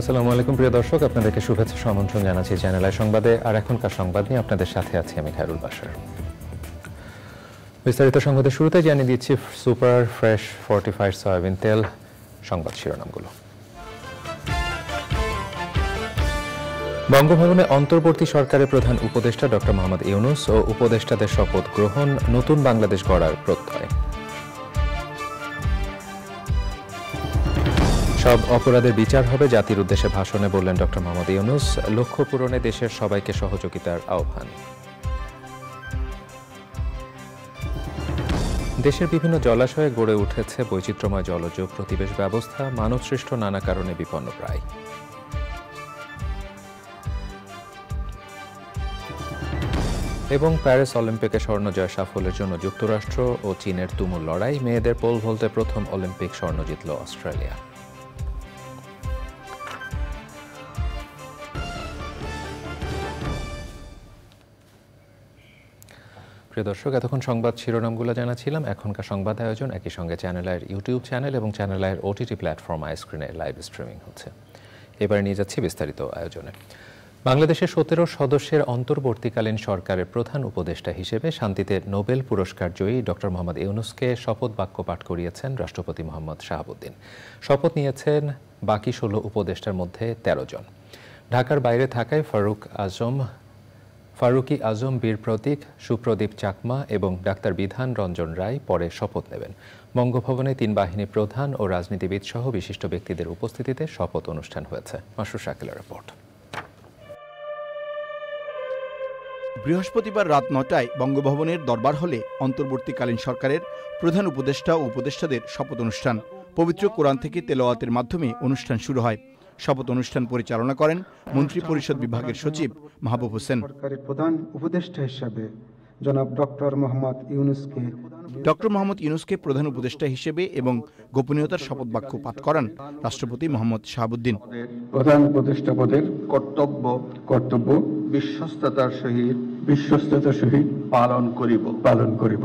আসসালামু আলাইকুম প্রিয় দর্শক, আপনাদেরকে শুভেচ্ছা আমন্ত্রণ জানাচ্ছি চ্যানেল আই সংবাদে। আর এখনকার সংবাদ নিয়ে আপনাদের সাথে আছি আমি খায়রুল বাশার। বিস্তারিত সংবাদের শুরুতে জানিয়ে দিচ্ছি সুপার ফ্রেশ ফর্টিফাইড সয়াবিন তেল সংবাদ শিরোনামগুলো। বঙ্গভবনে অন্তর্বর্তী সরকারের প্রধান উপদেষ্টা ডক্টর মোহাম্মদ ইউনূস ও উপদেষ্টাদের শপথ গ্রহণ, নতুন বাংলাদেশ গড়ার প্রত্যয়। সব অপরাধের বিচার হবে, জাতির উদ্দেশ্যে ভাষণে বললেন ডক্টর মোহাম্মদ ইউনূস। লক্ষ্য পূরণে দেশের সবাইকে সহযোগিতার আহ্বান। দেশের বিভিন্ন জলাশয়ে গড়ে উঠেছে বৈচিত্র্যময় জলজ প্রতিবেশ ব্যবস্থা, মানবসৃষ্ট নানা কারণে বিপন্নপ্রায়। এবং প্যারিস অলিম্পিকে স্বর্ণজয় সাফল্যের জন্য যুক্তরাষ্ট্র ও চীনের তুমুল লড়াই, মেয়েদের পোল ভল্টে প্রথম অলিম্পিক স্বর্ণ জিতল অস্ট্রেলিয়া। প্রিয় দর্শক, এতক্ষণ সংবাদ শিরোনামগুলো জানাছিলাম। এখনকার সংবাদ আয়োজন একই সঙ্গে চ্যানেল আইয়ের ইউটিউব চ্যানেল এবং চ্যানেল আইয়ের ওটিটি প্ল্যাটফর্ম আইস্ক্রিনে লাইভ স্ট্রিমিং হচ্ছে। এবার নিয়ে যাচ্ছি বিস্তারিত আয়োজনে। বাংলাদেশের 17 সদস্যের অন্তর্বর্তীকালীন সরকারের প্রধান উপদেষ্টা হিসেবে শান্তিতে নোবেল পুরস্কার জয়ী ডক্টর মোহাম্মদ ইউনূসকে শপথ বাক্য পাঠ করিয়েছেন রাষ্ট্রপতি মোহাম্মদ শাহাবুদ্দিন। শপথ নিয়েছেন বাকি 16 উপদেষ্টার মধ্যে 13 জন। ঢাকার বাইরে থাকায় ফারুকি আজম, বীর প্রতীক, সুপ্রদীপ চাকমা এবং ডাক্তার বিধান রঞ্জন রায় পরে শপথ নেবেন। বঙ্গভবনে 3 বাহিনী প্রধান ও রাজনীতিবিদ সহ বিশিষ্ট ব্যক্তিদের উপস্থিতিতে শপথ অনুষ্ঠান হয়েছে। মাসুর শাকিলের রিপোর্ট। বৃহস্পতিবার রাত 9টায় বঙ্গভবনের দরবার হলে অন্তর্বর্তীকালীন সরকারের প্রধান উপদেষ্টা ও উপদেষ্টাদের শপথ অনুষ্ঠান। পবিত্র কোরআন থেকে তেলাওয়াতের মাধ্যমে অনুষ্ঠান শুরু হয়। শপথ অনুষ্ঠান পরিচালনা করেন মন্ত্রী পরিষদ বিভাগের সচিব মাহবুব হোসেন। সরকারের প্রধান উপদেষ্টা হিসেবে জনাব ডক্টর মোহাম্মদ ইউনূসকে প্রধান উপদেষ্টা হিসেবে এবং গোপনীয়তার শপথ বাক্য পাঠ করান রাষ্ট্রপতি মোহাম্মদ শাহাবুদ্দিন। প্রধান উপদেষ্টা পদের কর্তব্য বিশ্বস্ততার সহিত পালন করিব।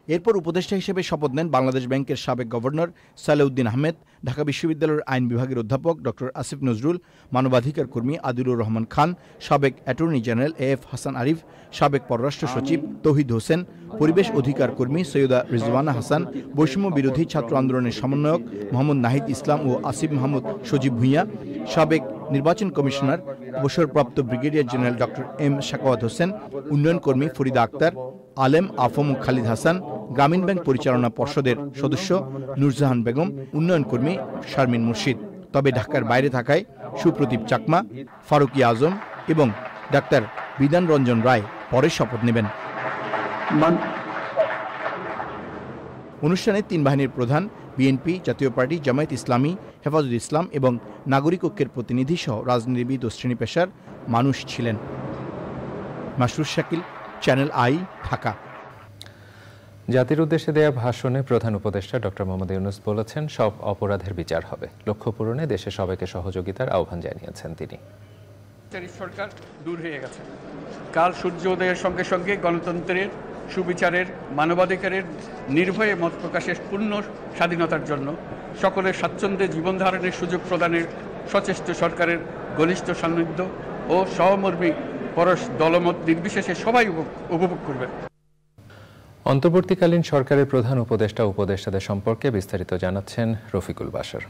এরপর উপদেষ্টা হিসেবে শপথ নেন বাংলাদেশ ব্যাংকের সাবেক গভর্নর সালেউদ্দিন আহমেদ, ঢাকা বিশ্ববিদ্যালয়ের আইন বিভাগের অধ্যাপক ডক্টর আসিফ নজরুল, মানবাধিকার কর্মী আদিলুর রহমান খান, সাবেক attorney general AF Hasan Arif, সাবেক পররাষ্ট্র সচিব তৌহিদ হোসেন, পরিবেশ অধিকার কর্মী সৈয়দা রিজওয়ানা হাসান, বৈষম্য বিরোধী ছাত্র আন্দোলনের সমন্বয়ক মোহাম্মদ নাহিদ ইসলাম ও আসিফ মাহমুদ সজীব ভূঁইয়া, সাবেক নির্বাচন কমিশনার অবসরপ্রাপ্ত brigadier general doctor M Sakhawat Hossain, উন্নয়ন কর্মী ফরিদা আক্তার, আলেম আফম খালিদ হাসান, গ্রামীণ ব্যাংক পরিচালনা পর্ষদের সদস্য নূরজাহান বেগম, উন্নয়ন কর্মী শারমিন মুর্শিদ। তবে ঢাকার বাইরে থাকায় সুপ্রদীপ চাকমা, ফারুকি আজম এবং ডাক্তার বিধান রঞ্জন রায় পরে শপথ নেবেন। অনুষ্ঠানে 3 বাহিনীর প্রধান, বিএনপি, জাতীয় পার্টি, জামায়াত ইসলামী, হেফাজত ইসলাম এবং নাগরিক ঐক্যের প্রতিনিধি সহ রাজনীতিবিদ ও শ্রেণী পেশার মানুষ ছিলেন। Masrur Shakil, channel I, Dhaka. জাতির উদ্দেশ্যে দেয়া ভাষণে প্রধান উপদেষ্টা ডক্টর মোহাম্মদ ইউনূস বলেছেন, সব অপরাধের বিচার হবে, লক্ষ্য পূরণে দেশের সবাইকে সহযোগিতার আহ্বান জানিয়েছেন তিনি। সরকার দূর হয়ে গেছে। কাল সূর্য উদয়ের সঙ্গে সঙ্গে গণতন্ত্রের, সুবিচারের, মানবাধিকারের নির্ভয়ে মত প্রকাশের পূর্ণ স্বাধীনতার জন্য সকলের স্বাচ্ছন্দ্যে জীবন ধারণের সুযোগ প্রদানের সচেষ্ট সরকারের ঘনিষ্ঠ সান্নিধ্য ও সহমর্মী পরশ দলমত নির্বিশেষে সবাই উপভোগ করবে। অন্তর্বর্তীকালীন সরকারের প্রধান উপদেষ্টা উপদেষ্টাদের সম্পর্কে বিস্তারিত জানাচ্ছেন রফিকুল বাশার।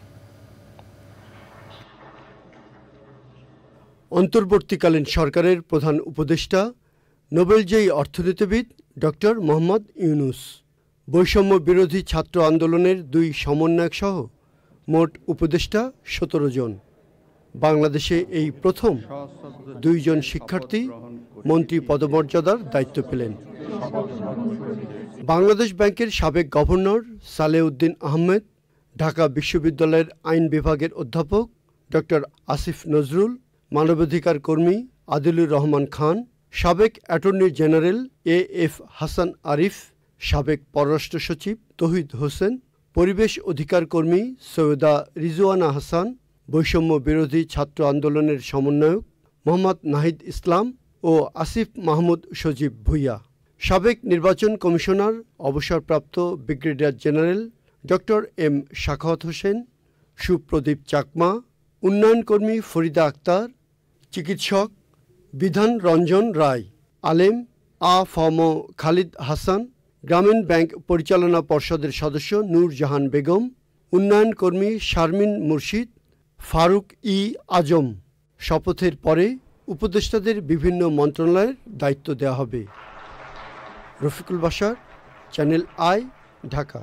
অন্তর্বর্তীকালীন সরকারের প্রধান উপদেষ্টা নোবেলজয়ী অর্থনীতিবিদ ডক্টর মোহাম্মদ ইউনূস, বৈষম্য বিরোধী ছাত্র আন্দোলনের 2 সমন্বয়ক সহ মোট উপদেষ্টা 17 জন। বাংলাদেশে এই প্রথম 2 জন শিক্ষার্থী মন্ত্রী পদমর্যাদার দায়িত্ব পেলেন। বাংলাদেশ ব্যাংকের সাবেক গভর্নর সালেউদ্দিন আহমেদ, ঢাকা বিশ্ববিদ্যালয়ের আইন বিভাগের অধ্যাপক ডক্টর আসিফ নজরুল, মানবাধিকার কর্মী আদিলুর রহমান খান, সাবেক attorney general AF Hasan Arif, সাবেক পররাষ্ট্র সচিব তৌহিদ হোসেন, পরিবেশ অধিকার কর্মী সৈয়দা রিজওয়ানা হাসান, বৈষম্য বিরোধী ছাত্র আন্দোলনের সমন্বয়ক মোহাম্মদ নাহিদ ইসলাম ও ও আসিফ মাহমুদ সজীব ভুইয়া। সাবেক নির্বাচন কমিশনার অবসরপ্রাপ্ত brigadier general doctor M Sakhawat Hossain, Supradip Chakma, উন্নয়নকর্মী ফরিদা আক্তার, চিকিৎসক বিধান রঞ্জন রায়, আলেম আ.ফ.ম. খালিদ হাসান, গ্রামীণ ব্যাংক পরিচালনা পর্ষদের সদস্য নূরজাহান বেগম, উন্নয়নকর্মী শারমিন মুর্শিদ, ফারুক ই আজম। শপথের পরে উপদেষ্টাদের বিভিন্ন মন্ত্রণালয়ের দায়িত্ব দেওয়া হবে। Rafiqul Bashar, channel I, Dhaka.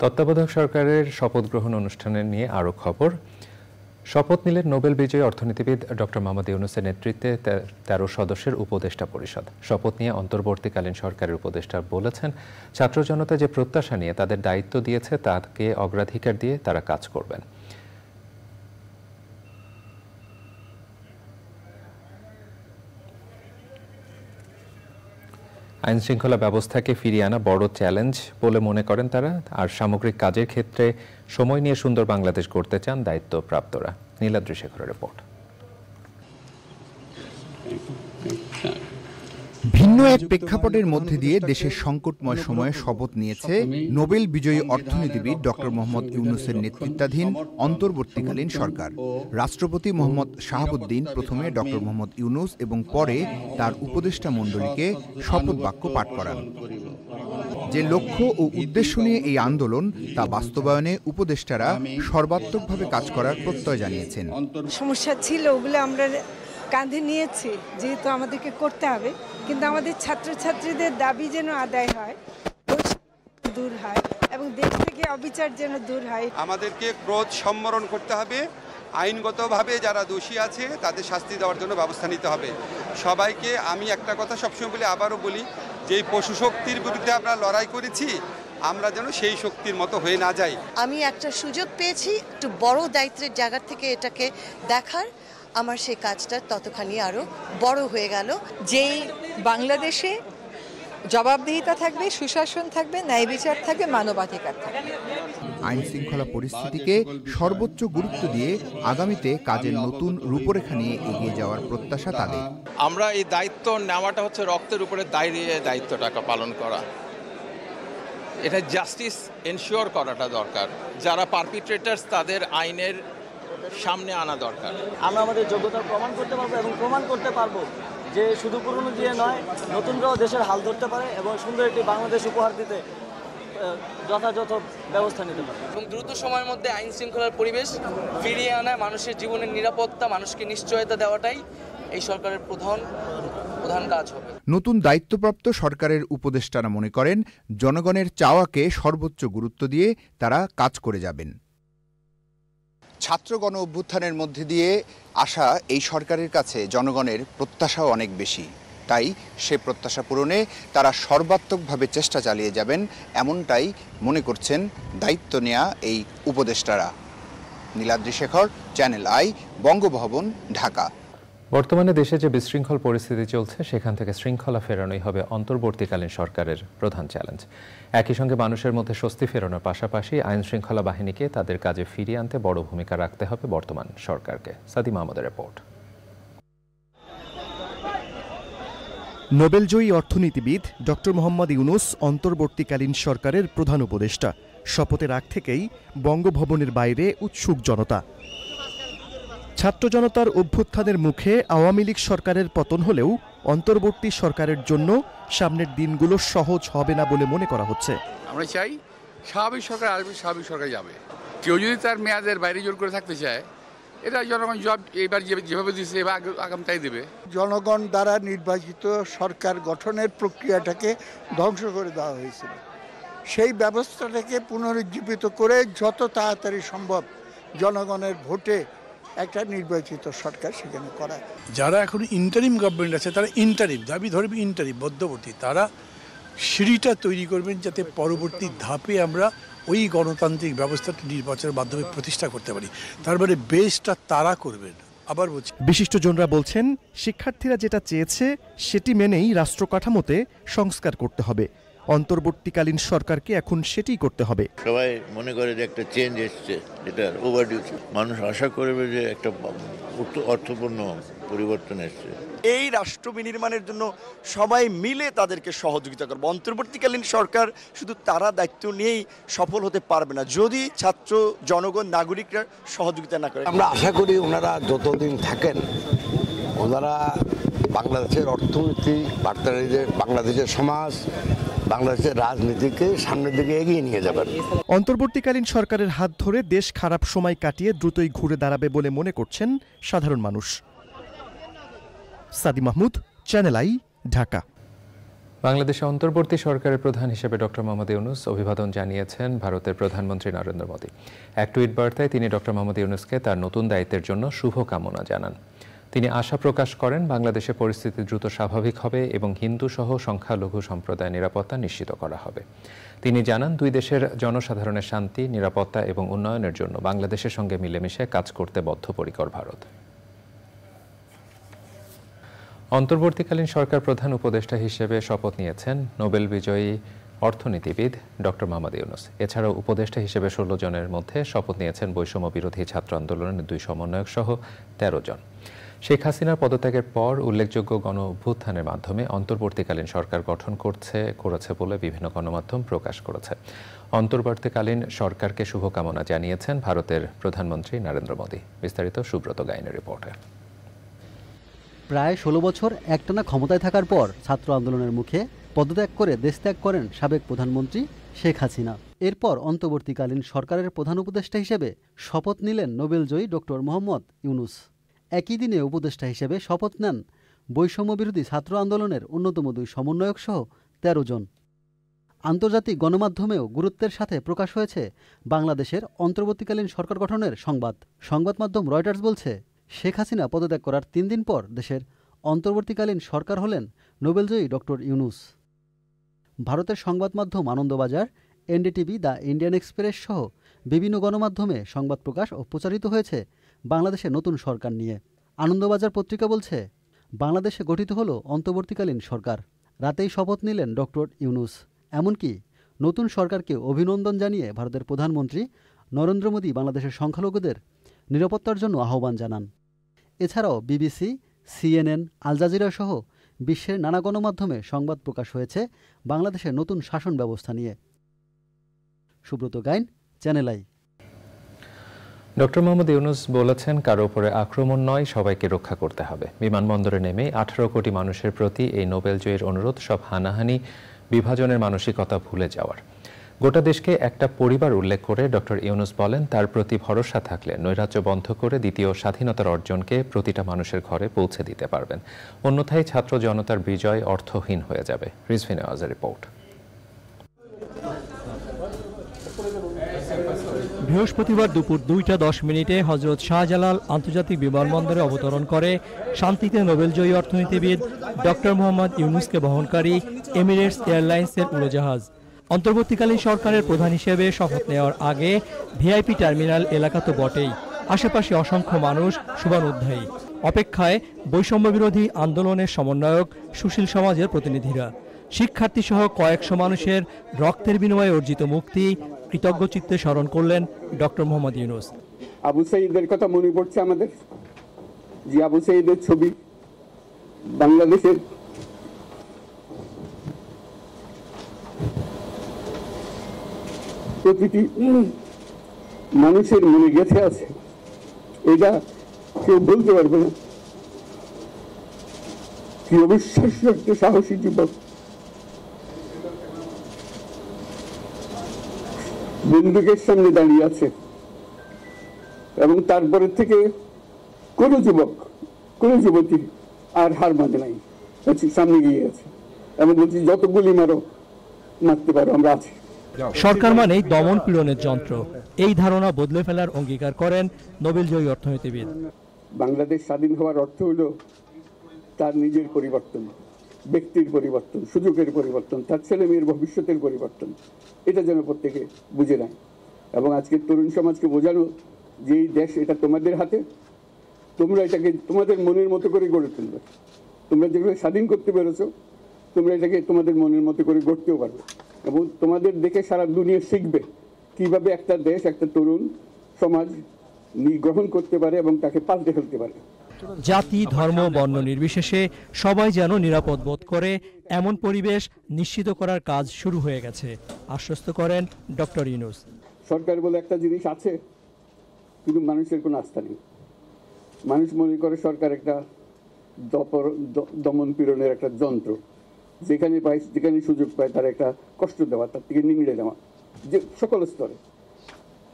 তত্ত্বাবধায়ক সরকারের শপথ গ্রহণ অনুষ্ঠানের নিয়ে আরও খবর। শপথ নিলেন নোবেল বিজয়ী অর্থনীতিবিদ ডক্টর মোহাম্মদ ইউনূসের নেতৃত্বে 13 সদস্যের উপদেষ্টা পরিষদ। শপথ নিয়ে অন্তর্বর্তীকালীন সরকারের উপদেষ্টা বলেছেন, ছাত্র জনতা যে প্রত্যাশা নিয়ে তাদের দায়িত্ব দিয়েছে তাকে অগ্রাধিকার দিয়ে তারা কাজ করবেন। আইন শৃঙ্খলা ব্যবস্থাকে ফিরিয়ে আনা বড় চ্যালেঞ্জ বলে মনে করেন তারা, আর সামগ্রিক কাজের ক্ষেত্রে সময় নিয়ে সুন্দর বাংলাদেশ গড়তে চান দায়িত্বপ্রাপ্তরা। নীলাদ্রি শেখরের রিপোর্ট। ভিন্ন এক প্রেক্ষাপটের মধ্যে দিয়ে দেশের সংকটময় সময়ে শপথ নিয়েছে নোবেল বিজয়ী অর্থনীতিবিদ ডক্টর মোহাম্মদ ইউনূসের নেতৃত্বাধীন অন্তর্বর্তীকালীন সরকার। রাষ্ট্রপতি মোহাম্মদ শাহাবুদ্দিন প্রথমে ডক্টর মোহাম্মদ ইউনূস এবং পরে তার উপদেষ্টা মণ্ডলীকে শপথ বাক্য পাঠ করান। যে লক্ষ্য ও উদ্দেশ্য নিয়ে এই আন্দোলন তা বাস্তবায়নে উপদেষ্টারা সর্বাত্মকভাবে কাজ করার প্রত্যয় জানিয়েছেন। সমস্যা ছিল, ওগুলো আমরা কাঁধে নিয়েছি, যেহেতু আমাদেরকে করতে হবে, কিন্তু আমাদের ছাত্রছাত্রীদের দাবি যেন আদায় হয়, দূর হয় এবং দেশ থেকে অবিচার যেন দূর হয়। আমাদেরকে ক্রোধ সম্বরণ করতে হবে, আইনগতভাবে যারা দোষী আছে তাদের শাস্তি দেওয়ার জন্য ব্যবস্থা নিতে হবে। সবাইকে আমি একটা কথা সবসময় বলি, আবারও বলি, যে পশু শক্তির বিরুদ্ধে আমরা লড়াই করেছি, আমরা যেন সেই শক্তির মতো হয়ে না যাই। আমি একটা সুযোগ পেয়েছি একটু বড় দায়িত্বের জায়গা থেকে এটাকে দেখার, আমার সেই কাজটা ততখানি আরো বড় হয়ে গেল। যেই বাংলাদেশে জবাবদিহিতা থাকবে, সুশাসন থাকবে, ন্যায় বিচার থাকবে, মানবাধিকার থাকবে। আইন শৃঙ্খলা পরিস্থিতিকে সর্বোচ্চ গুরুত্ব দিয়ে আগামীতে কাজের নতুন রূপরেখা নিয়ে এগিয়ে যাওয়ার প্রত্যাশা তাদের। আমরা এই দায়িত্ব নেওয়াটা হচ্ছে রক্তের উপরে দাঁড়িয়ে দায়িত্বটাকে পালন করা, এটা জাস্টিস এনশিওর করাটা দরকার। যারা পারপিট্রেটার্স তাদের আইনের সামনে আনা দরকার। আমরা আমাদের যোগ্যতা প্রমাণ করতে পারবো এবং প্রমাণ করতে পারবো যে শুধু পুরনো দিয়ে নয়, নতুনরাও দেশের হাল ধরতে পারে এবং সুন্দর একটি বাংলাদেশ উপহার দিতে যথাযথ ব্যবস্থা নিতে পারে। এবং দ্রুত সময়ের মধ্যে আইন শৃঙ্খলার পরিবেশ ফিরিয়ে আনা, মানুষের জীবনের নিরাপত্তা, মানুষকে নিশ্চয়তা দেওয়াটাই এই সরকারের প্রধান কাজ হবে। নতুন দায়িত্বপ্রাপ্ত সরকারের উপদেষ্টারা মনে করেন, জনগণের চাওয়াকে সর্বোচ্চ গুরুত্ব দিয়ে তারা কাজ করে যাবেন। ছাত্র গণ অভ্যুত্থানের মধ্যে দিয়ে আসা এই সরকারের কাছে জনগণের প্রত্যাশাও অনেক বেশি, তাই সে প্রত্যাশা পূরণে তারা সর্বাত্মকভাবে চেষ্টা চালিয়ে যাবেন, এমনটাই মনে করছেন দায়িত্ব নেয়া এই উপদেষ্টারা। Niladri Shekhar, channel I, Bangabhaban, Dhaka. বর্তমানে দেশে যে বিশৃঙ্খল পরিস্থিতি চলছে, সেখান থেকে শৃঙ্খলা ফেরানোই হবে অন্তর্বর্তীকালীন সরকারের প্রধান চ্যালেঞ্জ। একই সঙ্গে মানুষের মধ্যে স্বস্তি ফেরানোর পাশাপাশি আইন শৃঙ্খলা বাহিনীকে তাদের কাজে ফিরিয়ে আনতে বড় ভূমিকা রাখতে হবে বর্তমান সরকারকে। সাদি মাহমুদের রিপোর্ট। নোবেলজয়ী অর্থনীতিবিদ ডক্টর মোহাম্মদ ইউনূস অন্তর্বর্তীকালীন সরকারের প্রধান উপদেষ্টা। শপথের আগ থেকেই বঙ্গভবনের বাইরে উৎসুক জনতা। ছাত্র জনতার অভ্যুত্থানের মুখে আওয়ামী লীগ সরকারের পতন হলেও অন্তর্বর্তী সরকারের জন্য সামনের দিনগুলো সহজ হবে না বলে মনে করা হচ্ছে। আমরা চাই স্বাভাবিক সরকার আসবে, স্বাভাবিক সরকার যাবে। কেউ যদি তার মেয়াদের বাইরে জোর করে থাকতে চায়, এটা জনগণ জব এবার যেভাবে দিচ্ছে এবার আগামীটাই দেবে। জনগণ দ্বারা নির্বাচিত সরকার গঠনের প্রক্রিয়াটাকে ধ্বংস করে দেওয়া হয়েছিল। সেই ব্যবস্থাটাকে পুনরুজ্জীবিত করে যত তাড়াতাড়ি সম্ভব জনগণের ভোটে একটা নির্বাচিত সরকার সেখানে করা। যারা এখন ইন্টারিম গভর্নমেন্ট আছে, তারা ইন্টারিম দাবি ধরবে, ইন্টারিম মধ্যবর্তী, তারা সিঁড়িটা তৈরি করবেন যাতে পরবর্তী ধাপে আমরা ওই গণতান্ত্রিক ব্যবস্থাটা নির্বাচনের মাধ্যমে প্রতিষ্ঠা করতে পারি। তার মানে বেসটা তারা করবেন। আবার বলছি, বিশিষ্টজনরা বলছেন, শিক্ষার্থীরা যেটা চেয়েছে সেটি মেনেই রাষ্ট্র কাঠামোতে সংস্কার করতে হবে। অন্তর্বর্তীকালীন সরকারকে এখন সেটিই করতে হবে। সবাই মনে করে যে একটা চেঞ্জ এসছে, এটা ওভারডিউ। মানুষ আশা করবে যে একটা অর্থপূর্ণ পরিবর্তন এসছে। এই রাষ্ট্র বিনির্মাণের জন্য সবাই মিলে তাদেরকে সহযোগিতা করবে। অন্তর্বর্তীকালীন সরকার শুধু তারা দায়িত্ব নিয়েই সফল হতে পারবে না যদি ছাত্র, জনগণ, নাগরিকরা সহযোগিতা না করে। আমরা আশা করি ওনারা যতদিন থাকেন ওনারা বাংলাদেশের অর্থনীতি, বাংলাদেশের সমাজ, বাংলাদেশের রাজনীতিকে সামনের দিকে এগিয়ে নিয়ে যাবেন। অন্তর্বর্তীকালীন সরকারের হাত ধরে দেশ খারাপ সময় কাটিয়ে দ্রুতই ঘুরে দাঁড়াবে বলে মনে করছেন সাধারণ মানুষ। সাদি মাহমুদ, চ্যানেল আই, ঢাকা। বাংলাদেশে অন্তর্বর্তী সরকারের প্রধান হিসেবে ডক্টর মোহাম্মদ ইউনূস অভিবাদন জানিয়েছেন ভারতের প্রধানমন্ত্রী নরেন্দ্র মোদী। এক টুইট বার্তায় তিনি ডক্টর মোহাম্মদ ইউনূসকে তার নতুন দায়িত্বের জন্য শুভকামনা জানান। তিনি আশা প্রকাশ করেন বাংলাদেশে পরিস্থিতি দ্রুত স্বাভাবিক হবে এবং হিন্দু সহ সংখ্যালঘু সম্প্রদায়ের নিরাপত্তা নিশ্চিত করা হবে। তিনি জানান, দুই দেশের জনসাধারণের শান্তি, নিরাপত্তা এবং উন্নয়নের জন্য বাংলাদেশের সঙ্গে মিলেমিশে কাজ করতে বদ্ধপরিকর ভারত। অন্তর্বর্তীকালীন সরকার প্রধান উপদেষ্টা হিসেবে শপথ নিয়েছেন নোবেল বিজয়ী অর্থনীতিবিদ ডক্টর মোহাম্মদ ইউনূস। এছাড়াও উপদেষ্টা হিসেবে 16 জনের মধ্যে শপথ নিয়েছেন বৈষম্য বিরোধী ছাত্র আন্দোলনের 2 সমন্বয়ক সহ 13 জন। শেখ হাসিনার পদত্যাগের পর উল্লেখযোগ্য গণ অভ্যুত্থানের মাধ্যমে অন্তর্বর্তীকালীন সরকার গঠন করেছে বলে বিভিন্ন গণমাধ্যম প্রকাশ করেছে। অন্তর্বর্তীকালীন সরকারকে শুভকামনা জানিয়েছেন ভারতের প্রধানমন্ত্রী নরেন্দ্র মোদী। বিস্তারিত সুব্রত গাইনের রিপোর্টে। প্রায় 16 বছর একটানা ক্ষমতায় থাকার পর ছাত্র আন্দোলনের মুখে পদত্যাগ করে দেশত্যাগ করেন সাবেক প্রধানমন্ত্রী শেখ হাসিনা। এরপর অন্তর্বর্তীকালীন সরকারের প্রধান উপদেষ্টা হিসেবে শপথ নিলেন নোবেলজয়ী ডক্টর মোহাম্মদ ইউনূস। একই দিনে উপদেষ্টা হিসেবে শপথ নেন বৈষম্য বিরোধী ছাত্র আন্দোলনের অন্যতম 2 সমন্বয়ক সহ 13 জন। আন্তর্জাতিক গণমাধ্যমেও গুরুত্বের সাথে প্রকাশ হয়েছে বাংলাদেশের অন্তর্বর্তীকালীন সরকার গঠনের সংবাদ মাধ্যম রয়টার্স বলছে, শেখ হাসিনা পদত্যাগ করার 3 দিন পর দেশের অন্তর্বর্তীকালীন সরকার হলেন নোবেলজয়ী ডক্টর ইউনূস। ভারতের সংবাদ মাধ্যম Anandabazar, NDTV, the Indian express সহ বিভিন্ন গণমাধ্যমে সংবাদ প্রকাশ ও প্রচারিত হয়েছে বাংলাদেশের নতুন সরকার নিয়ে। আনন্দবাজার পত্রিকা বলছে, বাংলাদেশে গঠিত হলো অন্তর্বর্তীকালীন সরকার। রাতেই শপথ নিলেন ডক্টর ইউনূস। এমনকি নতুন সরকারকে অভিনন্দন জানিয়ে ভারতের প্রধানমন্ত্রী নরেন্দ্র মোদী বাংলাদেশের সংখ্যালঘুদের নিরাপত্তার জন্য আহ্বান জানান। এছাড়াও বিবিসি, সিএনএন, আল জাজিরা সহ বিশ্বের নানা গণমাধ্যমে সংবাদ প্রকাশ হয়েছে বাংলাদেশের নতুন শাসন ব্যবস্থা নিয়ে। Subrata Gain, channel I. Doctor Mohammad Yunus বলেছেন, কারো উপরে আক্রমণ নয়, সবাইকে রক্ষা করতে হবে। বিমানবন্দরে নেমে 18 কোটি মানুষের প্রতি এই নোবেলজয়ীর অনুরোধ সব হানাহানি, বিভাজনের মানসিকতা ভুলে যাওয়ার। গোটা দেশকে একটা পরিবার উল্লেখ করে ডক্টর ইউনূস বলেন, তার প্রতি ভরসা থাকলে নৈরাজ্য বন্ধ করে দ্বিতীয় স্বাধীনতার অর্জনকে প্রতিটা মানুষের ঘরে পৌঁছে দিতে পারবেন। অন্যথায় ছাত্র জনতার বিজয় অর্থহীন হয়ে যাবে। রিজভিন আওয়াজের রিপোর্ট। বৃহস্পতিবার দুপুর 2:10 হযরত শাহজালাল আন্তর্জাতিক বিমানবন্দরে অবতরণ করে শান্তিতে নোবেলজয়ী অর্থনীতিবিদ ডক্টর মোহাম্মদ ইউনূসকে বহনকারী এমিরেটস এয়ারলাইন্সের উড়োজাহাজ। অন্তর্বর্তীকালীন সরকারের প্রধান হিসেবে শপথ নেওয়ার আগে ভিআইপি টার্মিনাল এলাকা তো বটেই, আশেপাশে অসংখ্য মানুষ শুভানুধ্যায়ী। অপেক্ষায় বৈষম্য বিরোধী আন্দোলনের সমন্বয়ক, সুশীল সমাজের প্রতিনিধিরা। শিক্ষার্থী সহ কয়েকশো মানুষের রক্তের বিনিময়ে অর্জিত মুক্তি কৃতজ্ঞ চিত্তে স্মরণ করলেন ডক্টর মোহাম্মদ ইউনূস। আবু সাঈদের কথা মনে পড়ছে আমাদের, যে আবু সাঈদের ছবি বাংলাদেশের প্রতিটি মানুষের মনে গেঁথে আছে, এটা কেউ বলতে পারবে না। কি অবিশ্বাস্য একটা সাহসী যুবক, বন্দুকের সামনে দাঁড়িয়ে আছে, এবং তারপরে থেকে কোনো যুবক, কোনো যুবতী আর হার মানে নাই, সামনে গিয়ে আছে এবং বলছি যত গুলি মারো, মারতে পারো, আমরা আছি। সরকার মানেই দমন পীড়নের যন্ত্র, এই ধারণা বদলে ফেলার অঙ্গীকার করেন নোবেলজয়ী অর্থনীতিবিদ। বাংলাদেশ স্বাধীন হওয়ার অর্থ হলো তার নিজের পরিবর্তন, ব্যক্তির পরিবর্তন, সুযোগের পরিবর্তন, তার ছেলে মেয়ের ভবিষ্যতের পরিবর্তন। এটা যেন প্রত্যেকে বুঝে নেয় এবং আজকের তরুণ সমাজকে বোঝানো যে এই দেশ এটা তোমাদের হাতে, তোমরা এটাকে তোমাদের মনের মতো করে গড়ে তুলবে। তোমরা যেভাবে স্বাধীন করতে পেরেছো তোমরা এটাকে তোমাদের মনের মতো করে গড়তেও পারবে এবং তোমাদের দেখে সারা দুনিয়া শিখবে কিভাবে একটা দেশ, একটা তরুণ সমাজ গ্রহণ করতে পারে এবং তাকে পাল্টে ফেলতে পারে। জাতি, ধর্ম, বর্ণ নির্বিশেষে সবাই যেন নিরাপদ বোধ করে এমন পরিবেশ নিশ্চিত করার কাজ শুরু হয়ে গেছে, আশ্বস্ত করেন ডক্টর ইউনূস। সরকার বলে একটা জিনিস আছে, কিন্তু মানুষের কোনো আস্থা নেই। মানুষ মনে করে সরকার একটা দমন পীড়নের একটা যন্ত্র, যেখানে পায় যেখানে সুযোগ পায় তার একটা কষ্ট দেওয়া, তার থেকে নিংড়ে দেওয়া, যে সকল স্তরে।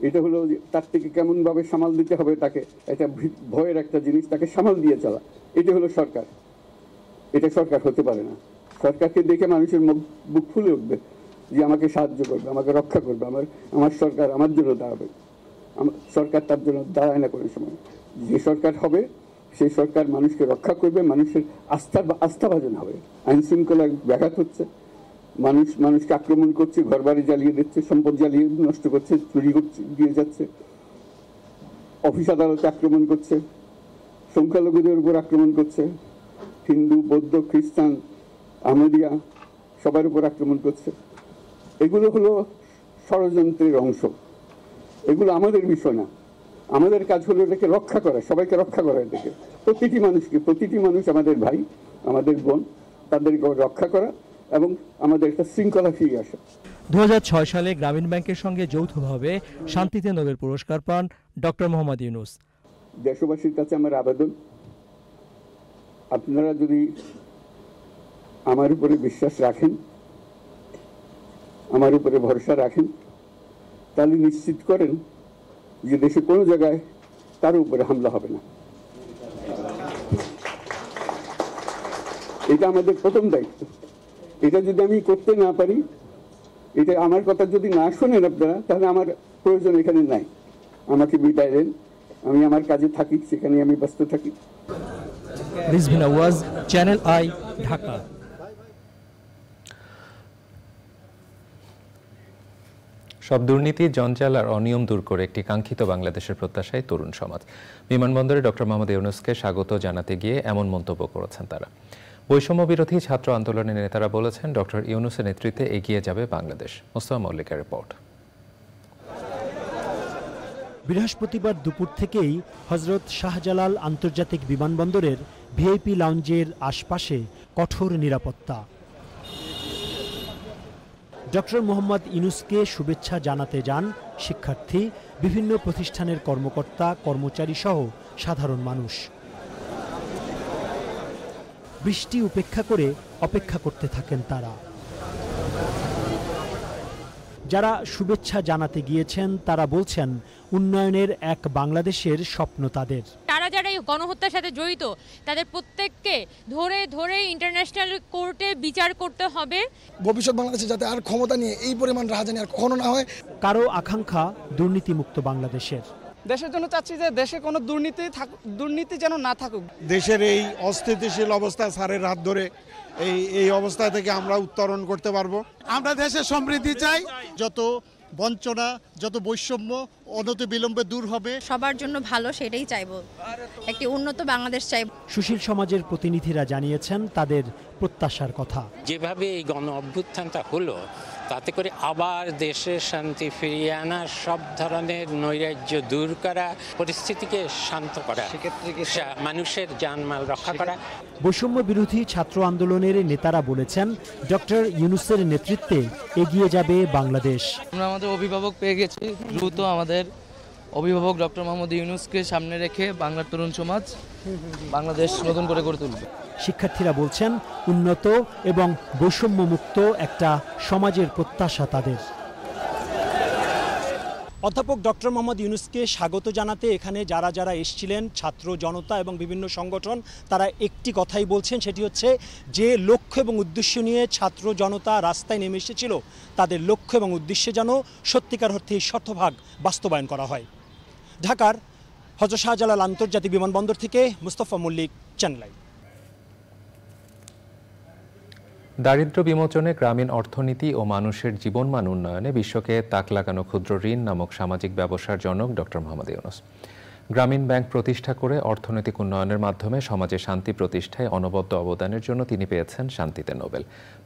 এটা হলো তার থেকে কেমনভাবে সামাল দিতে হবে তাকে, এটা ভয়ের একটা জিনিস, তাকে সামাল দিয়ে চলা, এটা হলো সরকার। এটা সরকার হতে পারে না। সরকারকে দেখে মানুষের বুক ফুলে উঠবে যে আমাকে সাহায্য করবে, আমাকে রক্ষা করবে, আমার সরকার আমার জন্য দাঁড়াবে। সরকার তার জন্য দাঁড়ায় না কোনো সময়। যে সরকার হবে সেই সরকার মানুষকে রক্ষা করবে, মানুষের আস্থাভাজন হবে। আইন শৃঙ্খলা ব্যাঘাত হচ্ছে, মানুষকে আক্রমণ করছে, ঘরবাড়ি জ্বালিয়ে দিচ্ছে, সম্পদ জ্বালিয়ে নষ্ট করছে, চুরি করছে, দিয়ে যাচ্ছে, অফিস আদালতে আক্রমণ করছে, সংখ্যালঘুদের উপর আক্রমণ করছে, হিন্দু, বৌদ্ধ, খ্রিস্টান, আহমদিয়া সবার উপর আক্রমণ করছে। এগুলো হলো ষড়যন্ত্রের অংশ, এগুলো আমাদের বিষয় না। আমাদের কাজ হলো এটাকে রক্ষা করা, সবাইকে রক্ষা করা, এটাকে প্রতিটি মানুষ আমাদের ভাই, আমাদের বোন, তাদেরকে রক্ষা করা এবং আমাদের একটা শৃঙ্খলা ফিরে আসা। 2006 সালে গ্রামীণ ব্যাংকের সঙ্গে যৌথভাবে শান্তিতে নোবেল পুরস্কার পান ডক্টর মোহাম্মদ ইউনূস। দেশবাসীর কাছে আমার আবেদন, আপনারা যদি আমার উপরে বিশ্বাস রাখেন, আমার উপরে ভরসা রাখেন, তাহলে নিশ্চিত করেন যে দেশে কোনো জায়গায় তার উপরে হামলা হবে না। এটা আমাদের প্রথম দায়িত্ব। এটা যদি আমি করতে না পারি, এটা আমার কথা যদি না শোনেন আপনারা, তাহলে আমার প্রয়োজন এখানে নাই। আমাকে বিদায় দেন, আমি আমার কাজে থাকি, সেখানে আমি ব্যস্ত থাকি। রিজভিন আওয়াজ, চ্যানেল আই, ঢাকা। সব দুর্নীতি, জঞ্জাল আর অনিয়ম দূর করে একটি কাঙ্ক্ষিত বাংলাদেশের প্রত্যাশায় তরুণ সমাজ। বিমানবন্দরে ডক্টর মোহাম্মদ ইউনূসকে স্বাগত জানাতে গিয়ে এমন মন্তব্য করেছেন তারা। বৈষম্য বিরোধী ছাত্র আন্দোলনের নেতারা বলেছেন ডক্টর ইউনূসের নেতৃত্বে এগিয়ে যাবে বাংলাদেশ। মোস্তফা মল্লিকের রিপোর্ট। বৃহস্পতিবার দুপুর থেকেই হযরত শাহজালাল আন্তর্জাতিক বিমানবন্দরের ভিআইপি লাউঞ্জের আশপাশে কঠোর নিরাপত্তা। ডক্টর মোহাম্মদ ইউনূসকে শুভেচ্ছা জানাতে যান শিক্ষার্থী, বিভিন্ন প্রতিষ্ঠানের কর্মকর্তা, কর্মচারী সহ সাধারণ মানুষ। বৃষ্টি উপেক্ষা করে অপেক্ষা করতে থাকেন তারা। যারা শুভেচ্ছা জানাতে গিয়েছেন তারা বলছেন উন্নয়নের এক বাংলাদেশের স্বপ্ন তাদের। তারা যারা এই গণহত্যার সাথে জড়িত তাদের প্রত্যেককে ধরে ধরে ইন্টারন্যাশনাল কোর্টে বিচার করতে হবে। ভবিষ্যৎ বাংলাদেশে যাতে আর ক্ষমতা নিয়ে এই পরিমাণ রাহাজানি আর কখনো না হয়। কারো আকাঙ্ক্ষা দুর্নীতিমুক্ত বাংলাদেশের। দেশের জন্য চাচ্ছি যে দেশে কোনো দুর্নীতি যেন না থাকুক। দেশের এই অস্থিতিশীল অবস্থা স্যারের হাত ধরে এই অবস্থা থেকে আমরা উত্তরণ করতে পারবো। আমরা দেশের সমৃদ্ধি চাই, যত বঞ্চনা, যত বৈষম্য অনতি বিলম্বে দূর হবে। সবার জন্য ভালো সেটাই চাইবো, একটি উন্নত বাংলাদেশ চাইব। সুশীল সমাজের প্রতিনিধিরা জানিয়েছেন তাদের প্রত্যাশার কথা। যেভাবে এই গণ অভ্যুত্থানটা হলো, তাতে করে আবার দেশের শান্তি ফিরিয়ে আনা, সব ধরনের নৈরাজ্য দূর করা, পরিস্থিতিকে শান্ত করা, মানুষের জানমাল রক্ষা করা। বৈষম্য বিরোধী ছাত্র আন্দোলনের নেতারা বলেছেন ডক্টর ইউনূসের নেতৃত্বে এগিয়ে যাবে বাংলাদেশ। আমরা আমাদের অভিভাবক পেয়ে গেছি, দ্রুত আমাদের অভিভাবক ডক্টর মোহাম্মদ ইউনূসকে সামনে রেখে বাংলার তরুণ সমাজ বাংলাদেশ নতুন করে গড়ে তুলবে। শিক্ষার্থীরা বলছেন উন্নত এবং বৈষম্যমুক্ত একটা সমাজের প্রত্যাশা তাদের। অধ্যাপক ডক্টর মোহাম্মদ ইউনূসকে স্বাগত জানাতে এখানে যারা যারা এসেছিলেন, ছাত্র জনতা এবং বিভিন্ন সংগঠন, তারা একটি কথাই বলছেন, সেটি হচ্ছে যে লক্ষ্য এবং উদ্দেশ্য নিয়ে ছাত্র জনতা রাস্তায় নেমে এসেছিল, তাদের লক্ষ্য এবং উদ্দেশ্যে যেন সত্যিকার অর্থে শতভাগ বাস্তবায়ন করা হয়। ঢাকার হযরত শাহজালাল আন্তর্জাতিক বিমানবন্দর থেকে মুস্তফা মল্লিক, চ্যানেল আই। দারিদ্র্য বিমোচনে, গ্রামীণ অর্থনীতি ও মানুষের জীবনমান উন্নয়নে বিশ্বকে তাক লাগানো ক্ষুদ্র ঋণ নামক সামাজিক ব্যবসার জনক ডক্টর মোহাম্মদ ইউনূস। গ্রামীণ ব্যাংক প্রতিষ্ঠা করে অর্থনৈতিক উন্নয়নের মাধ্যমে সমাজে শান্তি প্রতিষ্ঠায় অনবদ্য অবদানের জন্য তিনি পেয়েছেন শান্তিতে নোবেল।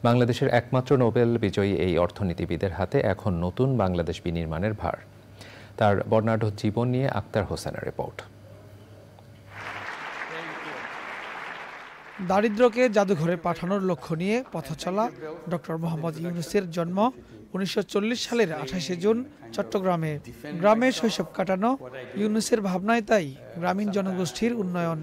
বাংলাদেশের একমাত্র নোবেল বিজয়ী এই অর্থনীতিবিদের হাতে এখন নতুন বাংলাদেশ বিনির্মাণের ভার। তার বর্ণাঢ্য জীবন নিয়ে আক্তার হোসেনের রিপোর্ট। দারিদ্র্যকে জাদুঘরে পাঠানোর লক্ষ্য নিয়ে পথচলা ডক্টর মোহাম্মদ ইউনূসের জন্ম 1940 সালের 28শে জুন চট্টগ্রামে। গ্রামে শৈশব কাটানো ইউনূসের ভাবনায় তাই গ্রামীণ জনগোষ্ঠীর উন্নয়ন।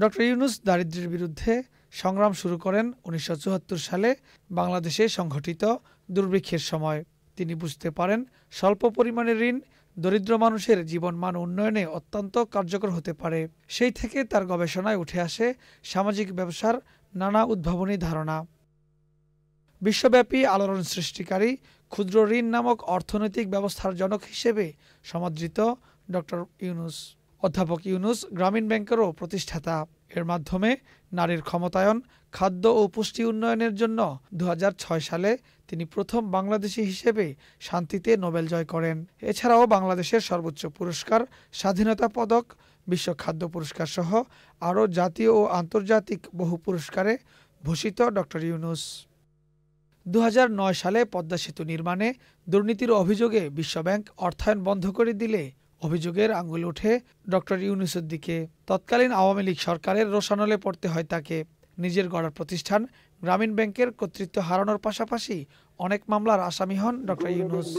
ডক্টর ইউনূস দারিদ্র্যের বিরুদ্ধে সংগ্রাম শুরু করেন 1974 সালে বাংলাদেশে সংঘটিত দুর্ভিক্ষের সময়। তিনি বুঝতে পারেন স্বল্প পরিমাণের ঋণ দরিদ্র মানুষের জীবনমান উন্নয়নে অত্যন্ত কার্যকর হতে পারে। সেই থেকে তার গবেষণায় উঠে আসে সামাজিক ব্যবসার নানা উদ্ভাবনী ধারণা। বিশ্বব্যাপী আলোড়ন সৃষ্টিকারী ক্ষুদ্র ঋণ নামক অর্থনৈতিক ব্যবস্থার জনক হিসেবে সমাদৃত ডক্টর ইউনূস। অধ্যাপক ইউনূস গ্রামীণ ব্যাংকেরও প্রতিষ্ঠাতা। এর মাধ্যমে নারীর ক্ষমতায়ন, খাদ্য ও পুষ্টি উন্নয়নের জন্য 2006 সালে তিনি প্রথম বাংলাদেশি হিসেবে শান্তিতে নোবেল জয় করেন। এছাড়াও বাংলাদেশের সর্বোচ্চ পুরস্কার স্বাধীনতা পদক, বিশ্ব খাদ্য পুরস্কার সহ আরও জাতীয় ও আন্তর্জাতিক বহু পুরস্কারে ভূষিত ডক্টর ইউনূস। 2009 সালে পদ্মা সেতু নির্মাণে দুর্নীতির অভিযোগে বিশ্বব্যাংক অর্থায়ন বন্ধ করে দিলে অভিযোগের আঙুল ওঠে ডক্টর ইউনূসের দিকে। তৎকালীন আওয়ামী লীগ সরকারের রোষানলে পড়তে হয় তাকে। নিজের গড়া প্রতিষ্ঠান গ্রামীণ ব্যাংকের কর্তৃত্ব হারানোর পাশাপাশি অনেক মামলার আসামি হন ডক্টর ইউনূস।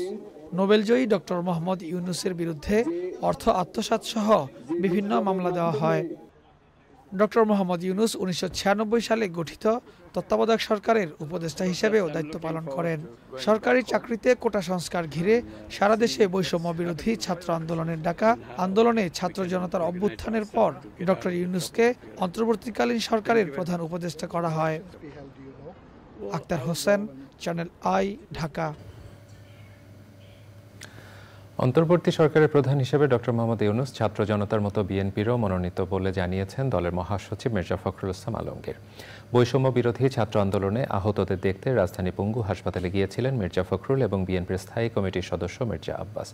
নোবেলজয়ী ডক্টর মোহাম্মদ ইউনূসের বিরুদ্ধে অর্থ আত্মসাৎ সহ বিভিন্ন মামলা দেওয়া হয়। ডক্টর মোহাম্মদ ইউনূস 1996 সালে গঠিত তত্ত্বাবধায়ক সরকারের উপদেষ্টা হিসেবেও দায়িত্ব পালন করেন। সরকারি চাকরিতে কোটা সংস্কার ঘিরে সারা দেশে বৈষম্য বিরোধী ছাত্র আন্দোলনের ডাকা আন্দোলনে ছাত্র জনতার অভ্যুত্থানের পর ডক্টর ইউনূসকে অন্তর্বর্তীকালীন সরকারের প্রধান উপদেষ্টা করা হয়। Akhtar Hossain, channel I, Dhaka. অন্তর্বর্তী সরকারের প্রধান হিসেবে ডক্টর মোহাম্মদ ইউনূস ছাত্র জনতার মতো বিএনপিরও মনোনীত বলে জানিয়েছেন দলের মহাসচিব মির্জা ফখরুল ইসলাম আলমগীর। বৈষম্য বিরোধী ছাত্র আন্দোলনে আহতদের দেখতে রাজধানী পঙ্গু হাসপাতালে গিয়েছিলেন মির্জা ফখরুল এবং বিএনপির স্থায়ী কমিটির সদস্য মির্জা আব্বাস।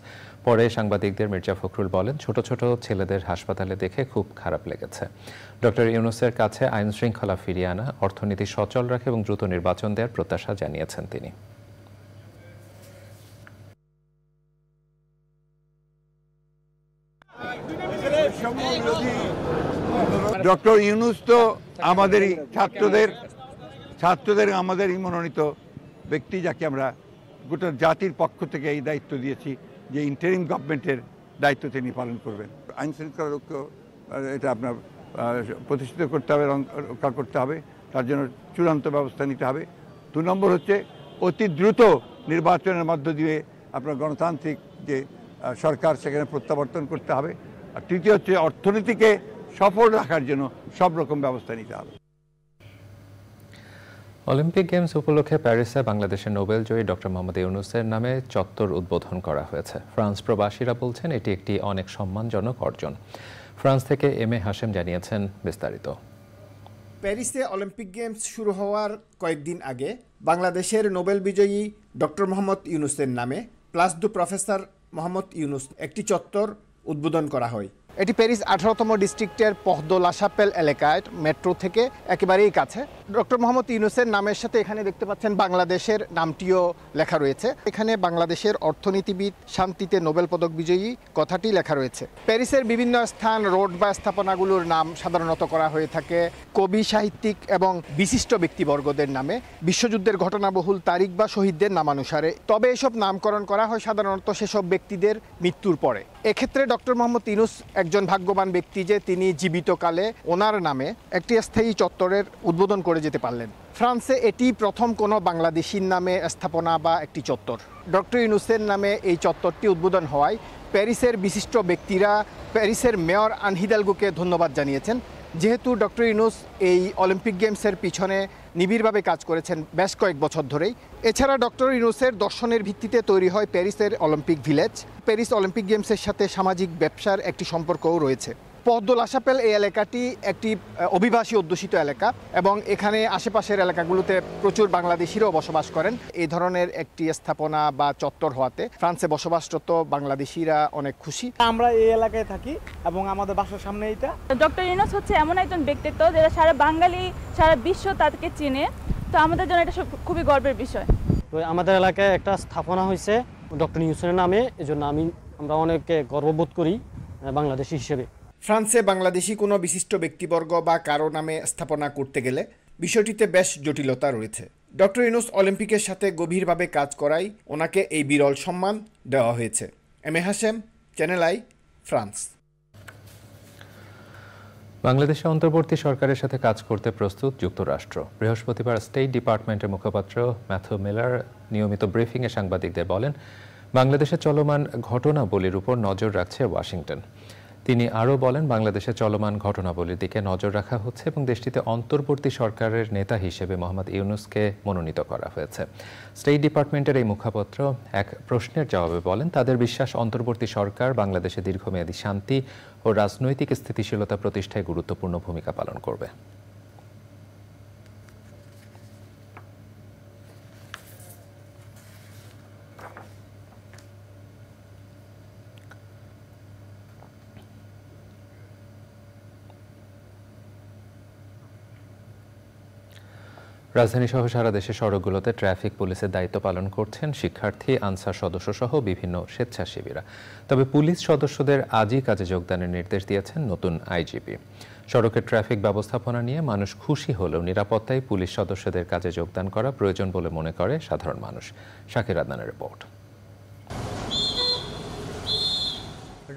পরে সাংবাদিকদের মির্জা ফখরুল বলেন, ছোট ছোট ছেলেদের হাসপাতালে দেখে খুব খারাপ লেগেছে। ডক্টর ইউনূসের কাছে আইন শৃঙ্খলা ফিরিয়ে আনা, অর্থনীতি সচল রাখা এবং দ্রুত নির্বাচন দেওয়ার প্রত্যাশা জানিয়েছেন তিনি। ডক্টর ইউনূস তো আমাদেরই ছাত্রদের আমাদেরই মনোনীত ব্যক্তি, যাকে আমরা গোটা জাতির পক্ষ থেকে এই দায়িত্ব দিয়েছি যে ইন্টারিম গভর্নমেন্টের দায়িত্ব তিনি পালন করবেন। আইন শৃঙ্খলা রক্ষা এটা আপনার প্রতিষ্ঠিত করতে হবে, রক্ষা করতে হবে, তার জন্য চূড়ান্ত ব্যবস্থা নিতে হবে। 2 নম্বর হচ্ছে অতি দ্রুত নির্বাচনের মধ্য দিয়ে আপনার গণতান্ত্রিক যে সরকার সেখানে প্রত্যাবর্তন করতে হবে। আর তৃতীয় হচ্ছে অর্থনীতিকে সফল রাখার জন্য সব রকম ব্যবস্থা নিতে হবে। অলিম্পিক গেমস উপলক্ষে প্যারিসে বাংলাদেশের নোবেলজয়ী ডক্টর মোহাম্মদ ইউনূসের নামে চত্বর উদ্বোধন করা হয়েছে। ফ্রান্স প্রবাসীরা বলছেন এটি একটি অনেক সম্মানজনক অর্জন। ফ্রান্স থেকে এম এ হাশেম জানিয়েছেন বিস্তারিত। প্যারিসে অলিম্পিক গেমস শুরু হওয়ার কয়েকদিন আগে বাংলাদেশের নোবেল বিজয়ী ডক্টর মোহাম্মদ ইউনূসের নামে প্লাস দু প্রফেসর মোহাম্মদ ইউনূস একটি চত্বর উদ্বোধন করা হয়। এটি প্যারিস 18তম ডিস্ট্রিক্টের পহ দো লা শাপেল এলাকায় মেট্রো থেকে একেবারেই কাছে। ডক্টর মোহাম্মদ ইউনূসের নামের সাথে এখানে দেখতে পাচ্ছেন বাংলাদেশের নামটিও লেখা রয়েছে। এখানে বাংলাদেশের অর্থনীতিবিদ, শান্তিতে নোবেল পদক বিজয়ী কথাটি লেখা রয়েছে। প্যারিসের বিভিন্ন স্থান, রোড বা স্থাপনাগুলোর নাম সাধারণত করা হয়ে থাকে কবি, সাহিত্যিক এবং বিশিষ্ট ব্যক্তিবর্গদের নামে, বিশ্বযুদ্ধের ঘটনাবহুল তারিখ বা শহীদদের নামানুসারে। তবে এসব নামকরণ করা হয় সাধারণত সেসব ব্যক্তিদের মৃত্যুর পরে। এক্ষেত্রে ডক্টর মোহাম্মদ ইউনূস একজন ভাগ্যবান ব্যক্তি যে তিনি জীবিতকালে ওনার নামে একটি স্থায়ী চত্বরের উদ্বোধন করে যেতে পারলেন। ফ্রান্সে এটি প্রথম কোনো বাংলাদেশির নামে স্থাপনা বা একটি চত্বর। ডক্টর ইউনূসের নামে এই চত্বরটি উদ্বোধন হওয়ায় প্যারিসের বিশিষ্ট ব্যক্তিরা প্যারিসের মেয়র আন হিদালগোকে ধন্যবাদ জানিয়েছেন, যেহেতু ডক্টর ইউনূস এই অলিম্পিক গেমসের পিছনে নিবিড়ভাবে কাজ করেছেন বেশ কয়েক বছর ধরেই। এছাড়া ডক্টর ইউনূসের দর্শনের ভিত্তিতে তৈরি হয় প্যারিসের অলিম্পিক ভিলেজ। প্যারিস অলিম্পিক গেমসের সাথে সামাজিক ব্যবসার একটি সম্পর্কও রয়েছে। পদ্মলা শাপেল এই এলাকাটি একটি অভিবাসী অধ্যুষিত এলাকা এবং এখানে আশেপাশের এলাকাগুলোতে প্রচুর বাংলাদেশিরাও বসবাস করেন। এই ধরনের একটি স্থাপনা বা চত্বর হওয়াতে ফ্রান্সে বসবাসরত বাংলাদেশিরা অনেক খুশি। আমরা এই এলাকায় থাকি এবং আমাদের বাসার সামনে এটা। ডক্টর ইউনূস হচ্ছে এমন একজন ব্যক্তিত্ব যেটা সারা বাঙালি সারা বিশ্ব তাকে চিনে, তো আমাদের জন্য এটা খুবই গর্বের বিষয়। তো আমাদের এলাকায় একটা স্থাপনা হয়েছে ডক্টর ইউনূসের নামে, এজন্য আমরা অনেক গর্ববোধ করি বাংলাদেশি হিসেবে। ফ্রান্সে বাংলাদেশি কোনো বিশিষ্ট ব্যক্তিবর্গ বা কারো নামে স্থাপনা করতে গেলে বিষয়টিতে বেশ জটিলতা রয়েছে। ডক্টর ইউনূস অলিম্পিকের সাথে গভীরভাবে কাজ করায় ওনাকে এই বিরল সম্মান দেওয়া হয়েছে। M A Hashem, channel I, France. বাংলাদেশে অন্তর্বর্তী সরকারের সাথে কাজ করতে প্রস্তুত যুক্তরাষ্ট্র। বৃহস্পতিবার স্টেট ডিপার্টমেন্টের মুখপাত্র ম্যাথু মিলার নিয়মিত ব্রিফিংয়ে সাংবাদিকদের বলেন, বাংলাদেশে চলমান ঘটনাবলীর উপর নজর রাখছে ওয়াশিংটন। তিনি আরও বলেন, বাংলাদেশে চলমান ঘটনাবলীর দিকে নজর রাখা হচ্ছে এবং দেশটিতে অন্তর্বর্তী সরকারের নেতা হিসেবে মোহাম্মদ ইউনূসকে মনোনীত করা হয়েছে। স্টেট ডিপার্টমেন্টের এই মুখপাত্র এক প্রশ্নের জবাবে বলেন, তাদের বিশ্বাস অন্তর্বর্তী সরকার বাংলাদেশে দীর্ঘমেয়াদী শান্তি ও রাজনৈতিক স্থিতিশীলতা প্রতিষ্ঠায় গুরুত্বপূর্ণ ভূমিকা পালন করবে। রাজধানী সহ সারা দেশে সড়কগুলোতে ট্রাফিক পুলিশের দায়িত্ব পালন করছেন শিক্ষার্থী, আনসার সদস্য সহ বিভিন্ন স্বেচ্ছাসেবীরা। তবে পুলিশ সদস্যদের আজই কাজে যোগদানের নির্দেশ দিয়েছেন নতুন আইজিপি। সড়কের ট্রাফিক ব্যবস্থাপনা নিয়ে মানুষ খুশি হলেও নিরাপত্তায় পুলিশ সদস্যদের কাজে যোগদান করা প্রয়োজন বলে মনে করে সাধারণ মানুষ। শাকির আদনানের রিপোর্ট।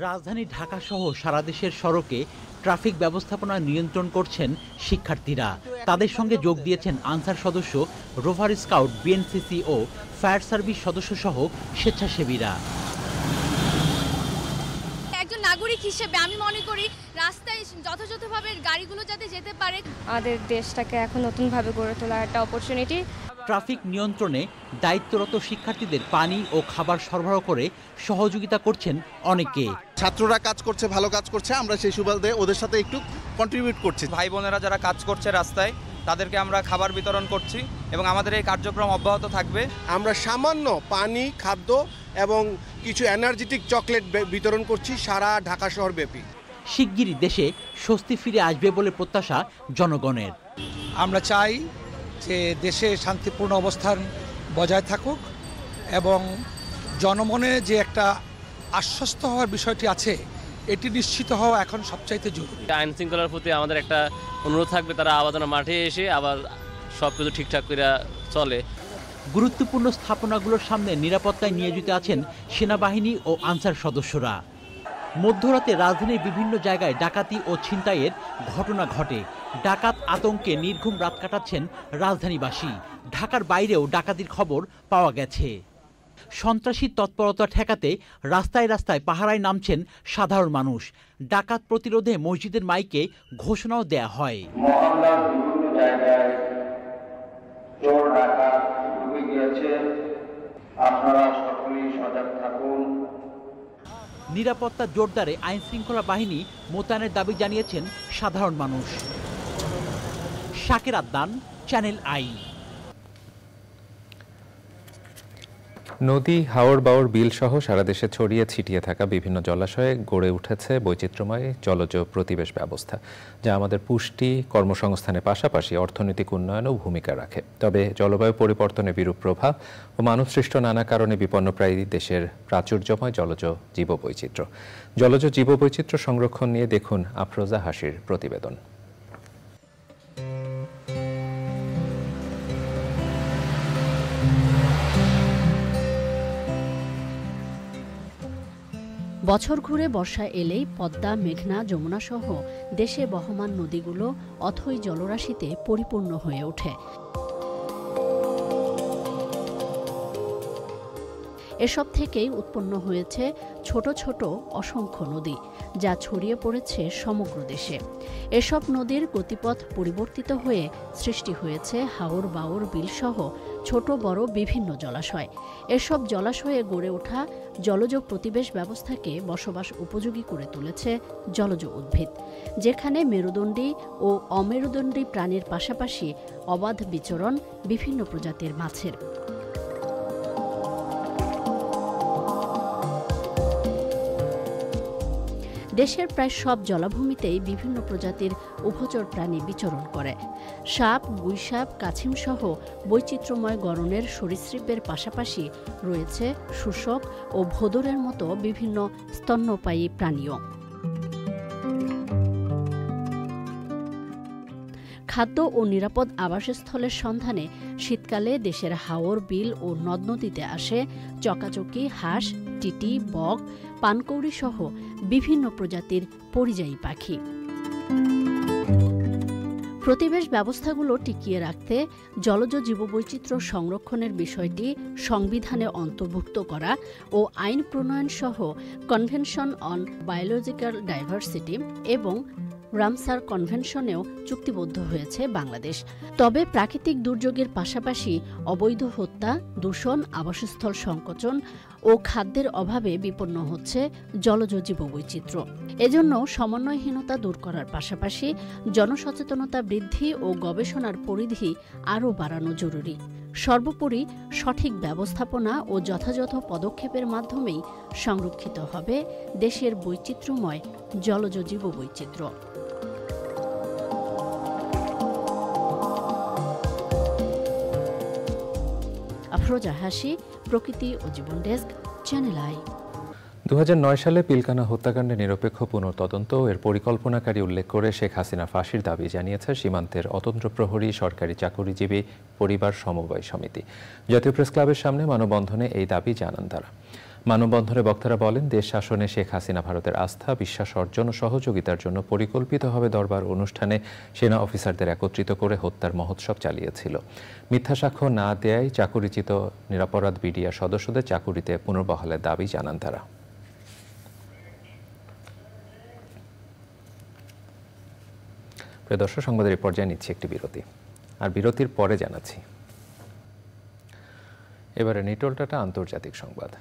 রাজধানী ঢাকা সহ সারা দেশের সড়কে ট্রাফিক ব্যবস্থাপনা নিয়ন্ত্রণ করছেন শিক্ষার্থীরা। তাদের সঙ্গে যোগ দিয়েছেন আনসার সদস্য, রোভার স্কাউট, বিএনসিসি ও ফায়ার সার্ভিস সদস্য সহ স্বেচ্ছাসেবীরা। একজন নাগরিক হিসেবে আমি মনে করি রাস্তায় যথাযথভাবে গাড়িগুলো যাতে যেতে পারে। আমাদের দেশটাকে এখন নতুনভাবে গড়ে তোলার একটা অপরচুনিটি। ট্রাফিক নিয়ন্ত্রণে দায়িত্বরত শিক্ষার্থীদের পানি ও খাবার সরবরাহ করে সহযোগিতা করছেন অনেকে। ছাত্ররা কাজ করছে, ভালো কাজ করছে, আমরা সেই সুবাদে ওদের সাথে একটু কন্ট্রিবিউট করছি। ভাই বোনেরা যারা কাজ করছে রাস্তায়, তাদেরকে আমরা খাবার বিতরণ করছি এবং আমাদের এই কার্যক্রম অব্যাহত থাকবে। আমরা সামান্য পানি, খাদ্য এবং কিছু এনার্জেটিক চকলেট বিতরণ করছি সারা ঢাকা শহর ব্যাপী। শিগগিরই দেশে স্বস্তি ফিরে আসবে বলে প্রত্যাশা জনগণের। আমরা চাই যে দেশে শান্তিপূর্ণ অবস্থান বজায় থাকুক এবং জনমনে যে একটা আশ্বস্ত হওয়ার বিষয়টি আছে এটি নিশ্চিত হওয়া এখন সবচাইতে জরুরি। আইন শৃঙ্খলার প্রতি আমাদের একটা অনুরোধ থাকবে, তারা আবার মাঠে এসে আবার সব কিছু ঠিকঠাক করে চলে। গুরুত্বপূর্ণ স্থাপনাগুলোর সামনে নিরাপত্তায় নিয়োজিত আছেন সেনাবাহিনী ও আনসার সদস্যরা। মধ্যরাতে রাজধানীর বিভিন্ন জায়গায় ডাকাতি ও ছিনতাইয়ের ঘটনা ঘটে। ডাকাত আতঙ্কে নির্ঘুম রাত কাটাচ্ছেন রাজধানীবাসী। ঢাকার বাইরেও ডাকাতির খবর পাওয়া গেছে। সন্ত্রাসী তৎপরতা ঠেকাতে রাস্তায় রাস্তায় পাহারায় নামছেন সাধারণ মানুষ। ডাকাত প্রতিরোধে মসজিদের মাইকে ঘোষণাও দেয়া হয়। নিরাপত্তা জোরদারে আইন শৃঙ্খলা বাহিনী মোতায়েনের দাবি জানিয়েছেন সাধারণ মানুষ। Shakir Adnan, channel I. নদী, হাওর বাওর, বিল সহ সারা দেশে ছড়িয়ে ছিটিয়ে থাকা বিভিন্ন জলাশয়ে গড়ে উঠেছে বৈচিত্র্যময় জলজ প্রতিবেশ ব্যবস্থা, যা আমাদের পুষ্টি, কর্মসংস্থানের পাশাপাশি অর্থনৈতিক উন্নয়নেও ভূমিকা রাখে। তবে জলবায়ু পরিবর্তনের বিরূপ প্রভাব ও মানবসৃষ্ট নানা কারণে বিপন্নপ্রায় দেশের প্রাচুর্যময় জলজ জীববৈচিত্র্য। জলজ জীববৈচিত্র্য সংরক্ষণ নিয়ে দেখুন আফরোজা হাসির প্রতিবেদন। বছর ঘুরে বর্ষা এলেই পদ্মা, মেঘনা, যমুনা সহ দেশে বহমান নদীগুলো অথই জলরাশিতে পরিপূর্ণ হয়ে ওঠে। এসব থেকেই উৎপন্ন হয়েছে ছোট ছোট অসংখ্য নদী, যা ছড়িয়ে পড়েছে সমগ্র দেশে। এসব নদীর গতিপথ পরিবর্তিত হয়ে সৃষ্টি হয়েছে হাওর বাওর, বিল সহ ছোট বড় বিভিন্ন জলাশয়। এসব জলাশয়ে গড়ে ওঠা জলজ প্রতিবেশ ব্যবস্থাকে বসবাস উপযোগী করে তুলেছে জলজ উদ্ভিদ, যেখানে মেরুদণ্ডী ও অমেরুদণ্ডী প্রাণীর পাশাপাশি অবাধ বিচরণ বিভিন্ন প্রজাতির মাছের। দেশের প্রায় সব জলাভূমিতেই বিভিন্ন প্রজাতির উভচর প্রাণী বিচরণ করে। সাপ, গুইসাপ, কাছিম সহ বৈচিত্র্যময় গড়নের সরীসৃপের পাশাপাশি রয়েছে শুষ্ক ও ভোঁদরের মতো বিভিন্ন স্তন্যপায়ী প্রাণীও। খাদ্য ও নিরাপদ আবাসস্থলের সন্ধানে শীতকালে দেশের হাওর, বিল ও নদ নদীতে আসে চকাচকি, হাঁস, টিটি, বক, পানকৌড়ি সহ বিভিন্ন প্রজাতির পরিযায়ী পাখি। প্রতিবেশ ব্যবস্থাগুলো টিকিয়ে রাখতে জলজ জীববৈচিত্র্য সংরক্ষণের বিষয়টি সংবিধানে অন্তর্ভুক্ত করা ও আইন প্রণয়ন সহ কনভেনশন অন বায়োলজিক্যাল ডাইভার্সিটি এবং রামসার কনভেনশনেও চুক্তিবদ্ধ হয়েছে বাংলাদেশ। তবে প্রাকৃতিক দুর্যোগের পাশাপাশি অবৈধ হত্যা, দূষণ, আবাসস্থল সংকোচন ও খাদ্যের অভাবে বিপন্ন হচ্ছে জলজ জীববৈচিত্র্য। এজন্য সমন্বয়হীনতা দূর করার পাশাপাশি জনসচেতনতা বৃদ্ধি ও গবেষণার পরিধি আরও বাড়ানো জরুরি। সর্বোপরি সঠিক ব্যবস্থাপনা ও যথাযথ পদক্ষেপের মাধ্যমেই সংরক্ষিত হবে দেশের বৈচিত্র্যময় জলজ জীববৈচিত্র্য। আফরোজা হাসি, প্রকৃতি ও জীবন ডেস্ক, চ্যানেল আই। 2009 সালে পিলখানা হত্যাকাণ্ডে নিরপেক্ষ পুনঃতদন্ত ও এর পরিকল্পনাকারী উল্লেখ করে শেখ হাসিনা ফাঁসির দাবি জানিয়েছে সীমান্তের অতন্ত্র প্রহরী সরকারি চাকরিজীবী পরিবার সমবায় সমিতি। জাতীয় প্রেস ক্লাবের সামনে মানববন্ধনে এই দাবি জানান তারা। মানববন্ধনে বক্তারা বলেন, দেশ শাসনে শেখ হাসিনা ভারতের আস্থা, বিশ্বাস অর্জন ও সহযোগিতার জন্য পরিকল্পিতভাবে দরবার অনুষ্ঠানে সেনা অফিসারদের একত্রিত করে হত্যার মহোৎসব চালিয়েছিল। মিথ্যা সাক্ষ্য না দেয়ায় চাকুরিচ্যুত নিরপরাধ বিডিআর সদস্যদের চাকুরিতে পুনর্বহালের দাবি জানান তারা। প্রিয় দর্শক, সংবাদের এই পর্যায়ে নিচ্ছি একটি বিরতি, আর বিরতির পরে জানাচ্ছি এবারে নিটোলটাটা আন্তর্জাতিক সংবাদ।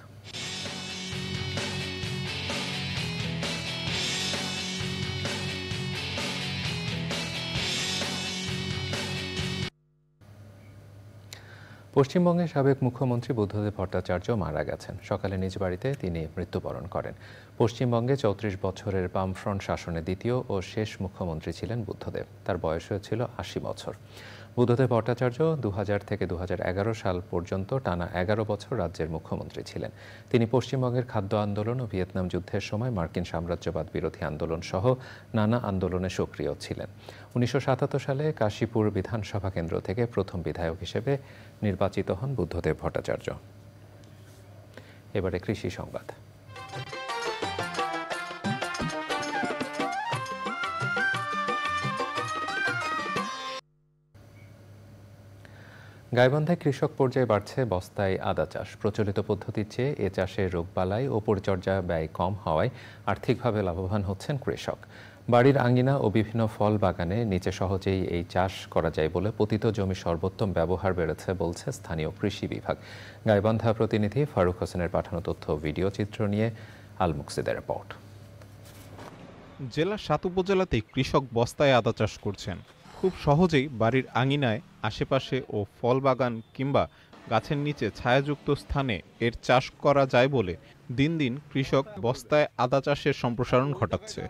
পশ্চিমবঙ্গের সাবেক মুখ্যমন্ত্রী বুদ্ধদেব ভট্টাচার্য মারা গেছেন। সকালে নিজ বাড়িতে তিনি মৃত্যুবরণ করেন। পশ্চিমবঙ্গে 34 বছরের বামফ্রন্ট শাসনে দ্বিতীয় ও শেষ মুখ্যমন্ত্রী ছিলেন বুদ্ধদেব। তার বয়স হয়েছিল 80 বছর। বুদ্ধদেব ভট্টাচার্য 2000 থেকে 2011 সাল পর্যন্ত টানা 11 বছর রাজ্যের মুখ্যমন্ত্রী ছিলেন। তিনি পশ্চিমবঙ্গের খাদ্য আন্দোলন ও ভিয়েতনাম যুদ্ধের সময় মার্কিন সাম্রাজ্যবাদ বিরোধী আন্দোলন সহ নানা আন্দোলনে সক্রিয় ছিলেন। 1977 সালে কাশীপুর বিধানসভা কেন্দ্র থেকে প্রথম বিধায়ক হিসেবে নির্বাচিত হন বুদ্ধদেব ভট্টাচার্য। এবারে কৃষি সংবাদ। গাইবান্ধায় কৃষক পর্যায়ে বাড়ছে বস্তায় আদা চাষ। প্রচলিত পদ্ধতির চেয়ে এ চাষে রোগবালাই ও পরিচর্যা ব্যয় কম হওয়ায় আর্থিকভাবে লাভবান হচ্ছেন কৃষক। বাড়ির আঙ্গিনা ও বিভিন্ন ফল বাগানে নিচে সহজেই এই চাষ করা যায় বলে পতিত জমি সর্বোত্তম ব্যবহার বেড়েছে বলছে স্থানীয় কৃষি বিভাগ। গাইবান্ধা প্রতিনিধি ফারুক হোসেনের পাঠানো তথ্য ভিডিও চিত্র নিয়ে আল মুকসিদের রিপোর্ট। জেলার 7 উপজেলাতেই কৃষক বস্তায় আদা চাষ করছেন। খুব সহজেই বাড়ির আঙিনায়, আশেপাশে ও ফল বাগান কিংবা গাছের নিচে ছায়াযুক্ত স্থানে এর চাষ করা যায় বলে দিন দিন কৃষক বস্তায় আদা চাষের সম্প্রসারণ ঘটাচ্ছে।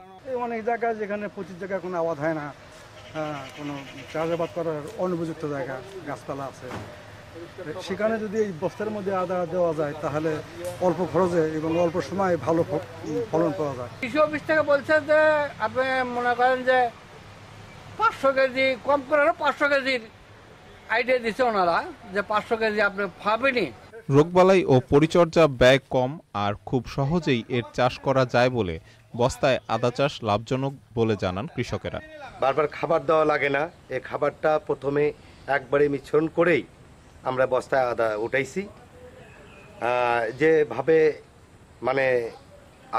অনেক জায়গায় যেখানে 25 জায়গায় কোনো আবাদ হয় না, কোনো চাষাবাদ করার অনুপযুক্ত জায়গা, গাছপালা আছে, সেখানে যদি এই বস্তার মধ্যে আদা দেওয়া যায় তাহলে অল্প খরচে এবং অল্প সময়ে ভালো ফলন পাওয়া যায়। কৃষি অফিস থেকে বলছে যে আপনি মনে করেন যে 500 কেজি কম করে 500 কেজির আইডিয়া দিচ্ছে ওনারা, যে 500 কেজি আপনি পাবেনই। রোগবালাই ও পরিচর্যা ব্যয় কম আর খুব সহজেই এর চাষ করা যায় বলে বস্তায় আদা চাষ লাভজনক বলে জানান কৃষকেরা। বারবার খাবার দেওয়া লাগে না, এই খাবারটা প্রথমে একবারে মিশ্রণ করেই আমরা বস্তায় আদা উঠাইছি। যেভাবে মানে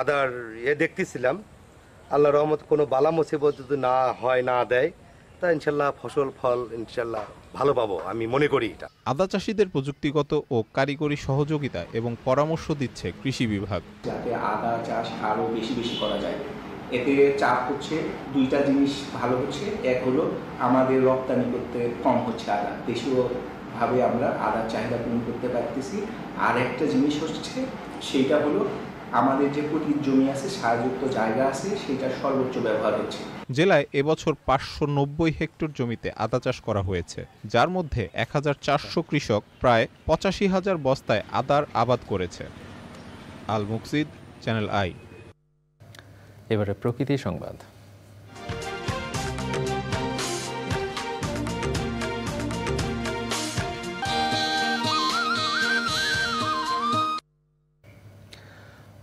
আদার দেখতেছিলাম, আল্লাহ রহমত কোনো বালা মুসিবত যদি না হয়, না দেয়, তা ইনশাল্লাহ ফসল ফল ইনশাল্লাহ ভালো পাবো আমি মনে করি। এটা আদা চাষীদের প্রযুক্তিগত ও কারিগরি সহযোগিতা এবং পরামর্শ দিচ্ছে কৃষি বিভাগ, যাতে আদা চাষ আরও বেশি বেশি করা যায়। এতে চাপ হচ্ছে দুইটা জিনিস ভালো হচ্ছে, এক হলো আমাদের রপ্তানি করতে কম হচ্ছে আদা, দেশীয়ভাবে আমরা আদার চাহিদা পূরণ করতে পারতেছি। আর একটা জিনিস হচ্ছে সেইটা হলো আমাদের যে পতিত জমি আছে, সারযুক্ত জায়গা আছে, সেটার সর্বোচ্চ ব্যবহার হচ্ছে। জেলায় এবছর 590 হেক্টর জমিতে আদা চাষ করা হয়েছে, যার মধ্যে 1400 কৃষক প্রায় 85,000 বস্তায় আদার আবাদ করেছে। আল মুকসিদ, চ্যানেল আই। এবারে প্রকৃতি সংবাদ।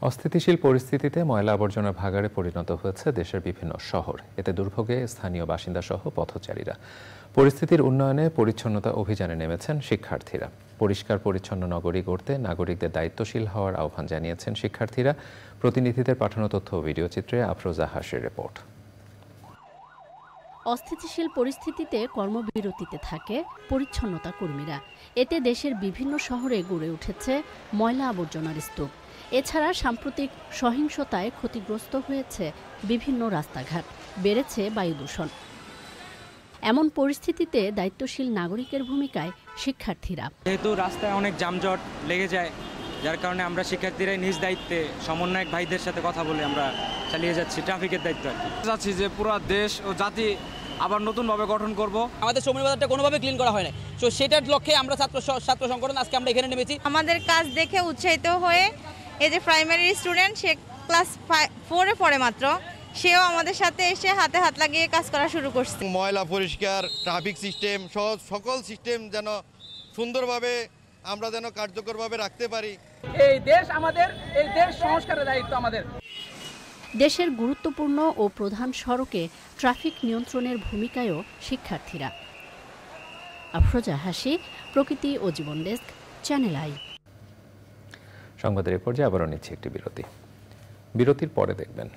অস্থিতিশীল পরিস্থিতিতে ময়লা আবর্জনা ভাগাড়ে পরিণত হয়েছে দেশের বিভিন্ন শহর। এতে দুর্ভোগে স্থানীয় বাসিন্দা সহ পথচারীরা। পরিস্থিতির উন্নয়নে পরিচ্ছন্নতা অভিযানে নেমেছেন শিক্ষার্থীরা। পরিষ্কার পরিচ্ছন্ন নগরী গড়তে নাগরিকদের দায়িত্বশীল হওয়ার আহ্বান জানিয়েছেন শিক্ষার্থীরা। প্রতিনিধিদের পাঠানো তথ্য ও ভিডিও চিত্রে আফরোজা হাসির রিপোর্ট। অস্থিতিশীল পরিস্থিতিতে কর্মবিরতিতে থাকে পরিচ্ছন্নতা কর্মীরা। এতে দেশের বিভিন্ন শহরে গড়ে উঠেছে ময়লা আবর্জনার স্তূপ। এছাড়া সাম্প্রতিক সহিংসতায় ক্ষতিগ্রস্ত হয়েছে বিভিন্ন রাস্তাঘাট, বেড়েছে বায়ু দূষণ। এমন পরিস্থিতিতে দায়িত্বশীল নাগরিকের ভূমিকায় শিক্ষার্থীরা। যেহেতু রাস্তায় অনেক যানজট লেগে যায়, যার কারণে আমরা শিক্ষার্থীরাই নিজ দায়িত্বে সমন্বয়ক ভাইদের সাথে কথা বলে আমরা চালিয়ে যাচ্ছি ট্রাফিকের দায়িত্ব। চাচ্ছি যে পুরো দেশ ও জাতি আবার নতুনভাবে গঠন করব। আমাদের সময় বাজারটা কোনোভাবে ক্লিন করা হয় না, তো সেটার লক্ষ্যে আমরা ছাত্র সংগঠন আজকে আমরা এখানে নেমেছি। আমাদের কাজ দেখে উৎসাহিত হয়ে এই যে প্রাইমারি স্টুডেন্ট, সে ক্লাস 4-এ পড়ে মাত্র, সেও আমাদের সাথে এসে হাতে হাত লাগিয়ে কাজ করা শুরু করছে। ময়লা পরিষ্কার, ট্রাফিক সিস্টেম সহ সকল সিস্টেম যেন সুন্দরভাবে আমরা যেন কার্যকরভাবে রাখতে পারি। এই দেশ আমাদের, এই দেশ সংস্কারের দায়িত্ব আমাদের। দেশের গুরুত্বপূর্ণ ও প্রধান সড়কে ট্রাফিক নিয়ন্ত্রণের ভূমিকায়ও শিক্ষার্থীরা। আফরোজা হাসি, প্রকৃতি ও জীবন ডেস্ক, চ্যানেল আই। সংবাদের এই পর্যায়ে আবারও নিচ্ছি একটি বিরতি। বিরতির পরে দেখবেন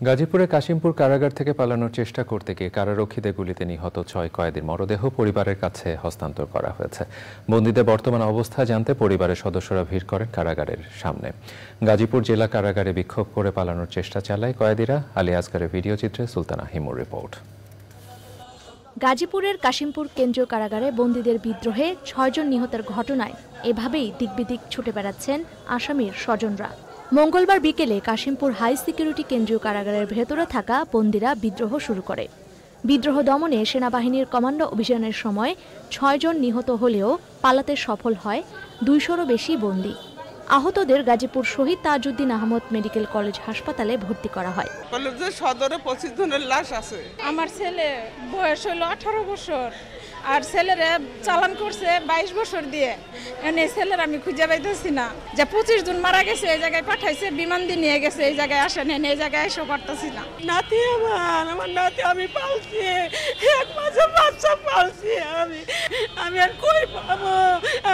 গাজীপুরের কাশিমপুর কারাগার থেকে পালানোর চেষ্টা করতে গিয়ে কারারক্ষীদের গুলিতে নিহত 6 কয়েদির মরদেহ পরিবারের কাছে হস্তান্তর করা হয়েছে। বন্দীদের বর্তমান অবস্থা জানতে পরিবারের সদস্যরা ভিড় করেন কারাগারের সামনে। গাজীপুর জেলা কারাগারে বিক্ষোভ করে পালানোর চেষ্টা চালায় কয়েদিরা। আলী আসগারের ভিডিও চিত্রে সুলতানা হিমুর রিপোর্ট। গাজীপুরের কাশিমপুর কেন্দ্রীয় কারাগারে বন্দীদের বিদ্রোহে 6 জন নিহতের ঘটনায় এভাবেই দিকবিদিক ছুটে বেড়াচ্ছেন আসামির স্বজনরা। মঙ্গলবার বিকেলে কাশিমপুর হাই সিকিউরিটি কেন্দ্রীয় কারাগারের ভেতরে থাকা বন্দীরা বিদ্রোহ শুরু করে। বিদ্রোহ দমনে সেনাবাহিনীর কমান্ডো অভিযানের সময় 6 জন নিহত হলেও পালাতে সফল হয় 200-রও বেশি বন্দী। আহতদের গাজীপুর শহীদ তাজউদ্দিন আহমদ মেডিকেল কলেজ হাসপাতালে ভর্তি করা হয়। কলেজের সদরে 25 জনের লাশ আছে। আমার ছেলে বয়স হলো 18 বছর, আর ছেলেরা চালান করছে 22 বছর দিয়ে। এনে ছেলের আমি খুঁজে পাইতেছি না, যে 25 জন মারা গেছে, এই জায়গায় পাঠাইছে, বিমান দিয়ে নিয়ে গেছে, এই জায়গায় আসেন, এই জায়গায় এসে পারতেছি না। নাতি আমার নাতি আমি পালছি, 1 মাসের বাচ্চা পালছি আমি আর কই পাবো,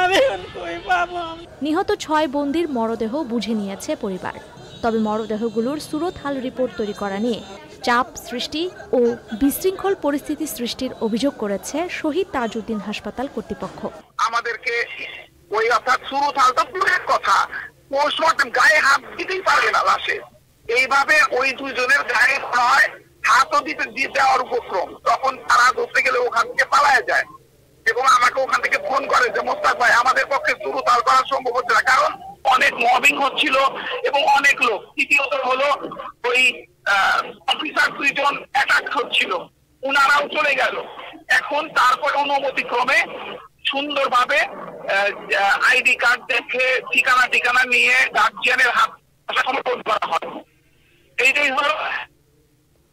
আমি আর কই পাবো। নিহত 6 বন্দীর মরদেহ বুঝে নিয়েছে পরিবার। তবে মরদেহগুলোর সুরতহাল রিপোর্ট তৈরি করা নিয়ে চাপ সৃষ্টি ও বিশৃঙ্খল পরিস্থিতি সৃষ্টির অভিযোগ করেছে শহীদ তাজউদ্দিন হাসপাতাল কর্তৃপক্ষ। আমাদেরকে ওই অর্থাৎ সুরতহালটা দূরের কথা, পোস্টমর্টম গায়ে হাত দিতেই পারবে না লাশে। এইভাবে ওই 2 জনের গায়ে হয় হাতও দিতে দেওয়ার উপক্রম, তখন তারা ধরতে গেলে ওখান থেকে পালায় যায় এবং আমাকে ওখান থেকে ফোন করে যে মোস্তাক ভাই আমাদের পক্ষে সুরতহাল করা সম্ভব হচ্ছে না, কারণ অনেক মবিং হচ্ছিল এবং অনেক লোক। তৃতীয়ত হলো ওই অফিসার 2 জন অ্যাটাক হচ্ছিল, উনারাও চলে গেল। এখন তারপর অনুমতি ক্রমে সুন্দরভাবে আইডি কার্ড দেখে ঠিকানা নিয়ে গার্জিয়ানের হাত সমর্পণ করা হয়। এইটাই হলো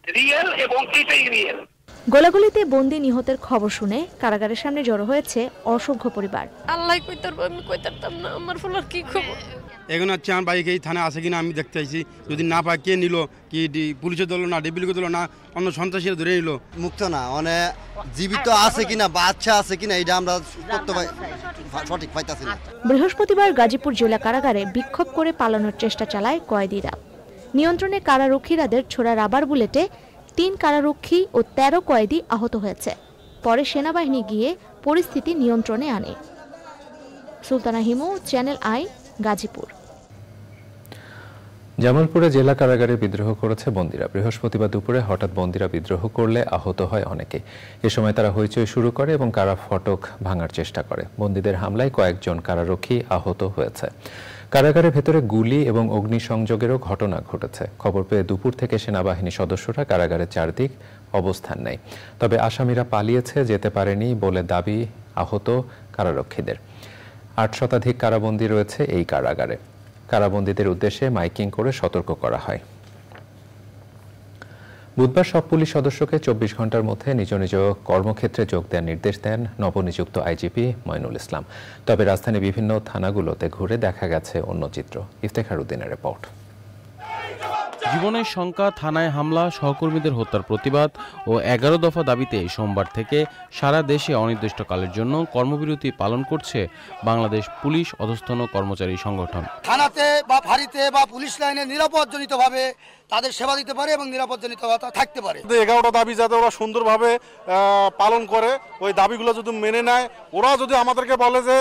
রিয়েল এবং এটাই রিয়েল। গোলাগুলিতে বন্দী নিহতের খবর শুনে কারাগারের সামনে জড়ো হয়েছে অসংখ্য পরিবার। আল্লাহ কইতারব, আমি কইতারতাম না আমার ফুলার কি খবর। এখন হচ্ছে আমার বাইক এই থানা আছে কিনা আমি দেখতে চাইছি, যদি না পাই কে নিল, কি পুলিশের দল না ডিবিলিকে দল না অন্য সন্ত্রাসীরা ধরে নিল। মুক্ত না মানে জীবিত আছে কিনা বাচ্চা আছে কিনা এটা আমরা সঠিক পাইতাছি না। বৃহস্পতিবার গাজীপুর জেলা কারাগারে বিক্ষোভ করে পালানোর চেষ্টা চালায় কয়েদিরা। নিয়ন্ত্রণে কারারক্ষীরাদের ছোড়া রাবার বুলেটে 3 কারারক্ষী ও 13 কয়েদি আহত হয়েছে। পরে সেনাবাহিনী গিয়ে পরিস্থিতি নিয়ন্ত্রণে আনে। Sultana Himu, channel I, Gazipur. জামালপুরে জেলা কারাগারে বিদ্রোহ করেছে বন্দীরা। বৃহস্পতিবার দুপুরে হঠাৎ বন্দীরা বিদ্রোহ করলে আহত হয় অনেকে। এ সময় তারা হইচই শুরু করে এবং কারা ফটক ভাঙার চেষ্টা করে। বন্দীদের হামলায় কয়েকজন কারারক্ষী আহত হয়েছে। কারাগারের ভেতরে গুলি এবং অগ্নিসংযোগেরও ঘটনা ঘটেছে। খবর পেয়ে দুপুর থেকে সেনাবাহিনী সদস্যরা কারাগারের চারদিক অবস্থান নেয়। তবে আসামিরা পালিয়েছে, যেতে পারেনি বলে দাবি আহত কারারক্ষীদের। 8 শতাধিক কারাবন্দী রয়েছে এই কারাগারে। কারাবন্দীদের উদ্দেশ্যে মাইকিং করে সতর্ক করা হয়। বুধবার সব পুলিশ সদস্যকে 24 ঘন্টার মধ্যে নিজ নিজ কর্মক্ষেত্রে যোগ দেওয়ার নির্দেশ দেন নবনিযুক্ত আইজিপি মঈনুল ইসলাম। তবে রাজধানীর বিভিন্ন থানাগুলোতে ঘুরে দেখা গেছে অন্য চিত্র। ইফতেখার উদ্দিনের রিপোর্ট। জীবনের শঙ্কা, থানায় হামলা, সহকর্মীদের হত্যার প্রতিবাদ ও 11 দফা দাবিতে সোমবার থেকে সারা দেশে অনির্দিষ্টকালের জন্য কর্মবিরতি পালন করছে বাংলাদেশ পুলিশ অধস্তন কর্মচারী সংগঠন। থানাতে বা ফাঁড়িতে বা পুলিশ লাইনে নিরাপদজনিতভাবে তাদের সেবা দিতে পারে এবং নিরাপদজনিতভাবে থাকতে পারে। 11টা দাবি যাতে ওরা সুন্দরভাবে পালন করে, ওই দাবিগুলো যদি মেনে নেয়, ওরা যদি আমাদেরকে বলে যে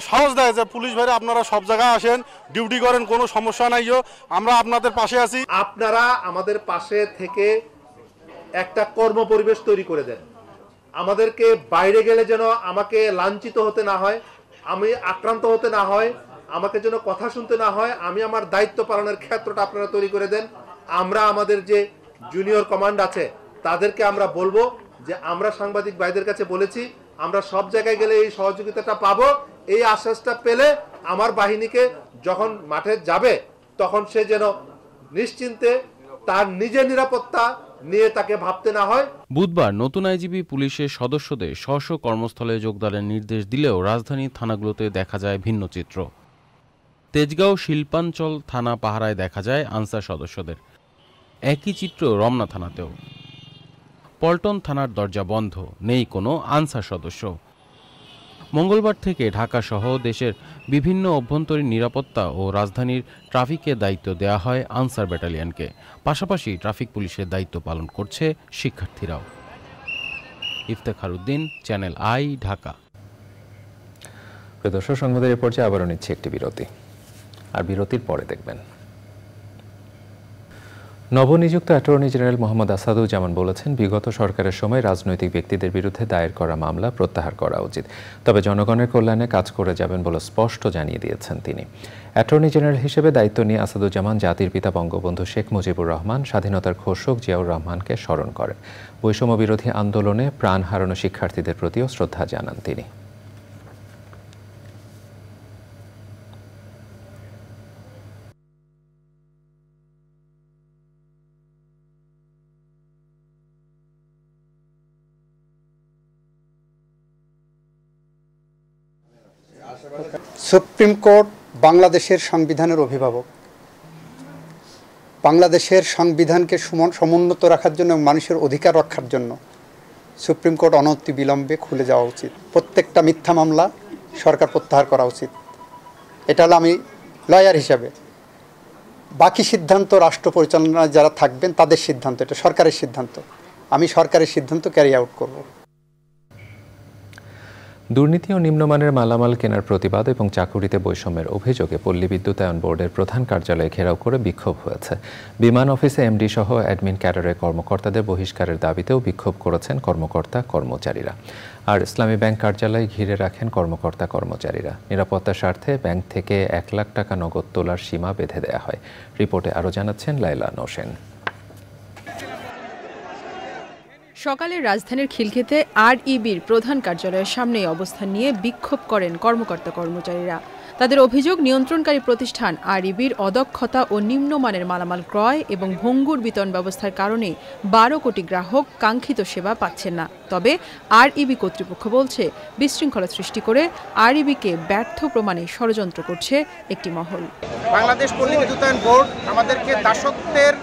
সাহস দেয় যে পুলিশ ভাইরা আপনারা সব জায়গায় আসেন, ডিউটি করেন, কোনো সমস্যা নাইও, আমরা আপনাদের পাশে আছি। আপনারা আমাদের পাশে থেকে একটা কর্ম পরিবেশ তৈরি করে দেন। আমাদেরকে বাইরে গেলে যেন আমাকে লাঞ্ছিত হতে না হয়, আমি আক্রান্ত হতে না হয়, আমাকে যেন কথা শুনতে না হয়, আমি আমার দায়িত্ব পালনের ক্ষেত্রটা আপনারা তৈরি করে দেন। আমরা আমাদের যে জুনিয়র কমান্ড আছে তাদেরকে আমরা বলবো যে আমরা সাংবাদিক ভাইদের কাছে বলেছি আমরা সব জায়গায় গেলে এই সহযোগিতাটা পাবো। এই আশ্বাসটা পেলে আমার বাহিনীকে যখন মাঠে যাবে তখন সে যেন নিশ্চিন্তে তার নিজের নিরাপত্তা নিয়ে তাকে ভাবতে না হয়। বুধবার নতুন আইজিপি পুলিশের সদস্যদের স্ব কর্মস্থলে যোগদানের নির্দেশ দিলেও রাজধানীর থানাগুলোতে দেখা যায় ভিন্ন চিত্র। তেজগাঁও শিল্পাঞ্চল থানা পাহারায় দেখা যায় আনসার সদস্যদের। একই চিত্র রমনা থানাতেও। পল্টন থানার দরজা বন্ধ, নেই কোনো আনসার সদস্য। মঙ্গলবার থেকে ঢাকা সহ দেশের বিভিন্ন অভ্যন্তরীণ নিরাপত্তা ও রাজধানীর ট্রাফিকের দায়িত্ব দেওয়া হয় আনসার ব্যাটালিয়নকে। পাশাপাশি ট্রাফিক পুলিশের দায়িত্ব পালন করছে শিক্ষার্থীরাও। Iftekhar Uddin, channel I, Dhaka. দর্শক, সংবাদের এ পর্যায়ে আবারও নিচ্ছে একটি বিরতি, আর বিরতির পরে দেখবেন। নবনিযুক্ত অ্যাটর্নি জেনারেল মোহাম্মদ আসাদুজ্জামান বলেছেন, বিগত সরকারের সময় রাজনৈতিক ব্যক্তিদের বিরুদ্ধে দায়ের করা মামলা প্রত্যাহার করা উচিত। তবে জনগণের কল্যাণে কাজ করে যাবেন বলে স্পষ্ট জানিয়ে দিয়েছেন তিনি। অ্যাটর্নি জেনারেল হিসেবে দায়িত্ব নিয়ে আসাদুজ্জামান জাতির পিতা বঙ্গবন্ধু শেখ মুজিবুর রহমান, স্বাধীনতার ঘোষক জিয়াউর রহমানকে স্মরণ করেন। বৈষম্য বিরোধী আন্দোলনে প্রাণ হারানো শিক্ষার্থীদের প্রতিও শ্রদ্ধা জানান তিনি। সুপ্রিম কোর্ট বাংলাদেশের সংবিধানের অভিভাবক। বাংলাদেশের সংবিধানকে সমুন্নত রাখার জন্য এবং মানুষের অধিকার রক্ষার জন্য সুপ্রিম কোর্ট অনতিবিলম্বে খুলে যাওয়া উচিত। প্রত্যেকটা মিথ্যা মামলা সরকার প্রত্যাহার করা উচিত। এটা হলো আমি লয়ার হিসাবে। বাকি সিদ্ধান্ত রাষ্ট্র পরিচালনায় যারা থাকবেন তাদের সিদ্ধান্ত, এটা সরকারের সিদ্ধান্ত। আমি সরকারের সিদ্ধান্ত ক্যারি আউট করব। দুর্নীতি ও নিম্নমানের মালামাল কেনার প্রতিবাদ এবং চাকুরিতে বৈষম্যের অভিযোগে পল্লী বিদ্যুতায়ন বোর্ডের প্রধান কার্যালয়ে ঘেরাও করে বিক্ষোভ হয়েছে। বিমান অফিসে এমডি সহ অ্যাডমিন ক্যাডারের কর্মকর্তাদের বহিষ্কারের দাবিতেও বিক্ষোভ করেছেন কর্মকর্তা কর্মচারীরা। আর ইসলামী ব্যাংক কার্যালয় ঘিরে রাখেন কর্মকর্তা কর্মচারীরা। নিরাপত্তার স্বার্থে ব্যাংক থেকে 1 লাখ টাকা নগদ তোলার সীমা বেঁধে দেওয়া হয়। রিপোর্টে আরও জানাচ্ছেন লাইলা নওশেন। সকালে রাজধানীর খিলক্ষেতে আরইবির প্রধান কার্যালয়ের সামনে অবস্থান নিয়ে বিক্ষোভ করেন কর্মকর্তা কর্মচারীরা। তাদের অভিযোগ, নিয়ন্ত্রণকারী প্রতিষ্ঠান আরইবির অদক্ষতা ও নিম্নমানের মালামাল ক্রয় এবং ভঙ্গুর বিতরণ ব্যবস্থার কারণে 12 কোটি গ্রাহক কাঙ্ক্ষিত সেবা পাচ্ছেন না। তবে আরইবি কর্তৃপক্ষ বলছে, বিশৃঙ্খলা সৃষ্টি করে আরইবিকে ব্যর্থ প্রমাণে ষড়যন্ত্র করছে একটি মহল। বাংলাদেশ পল্লী বিদ্যুতায়ন বোর্ড আমাদেরকে দাসত্বের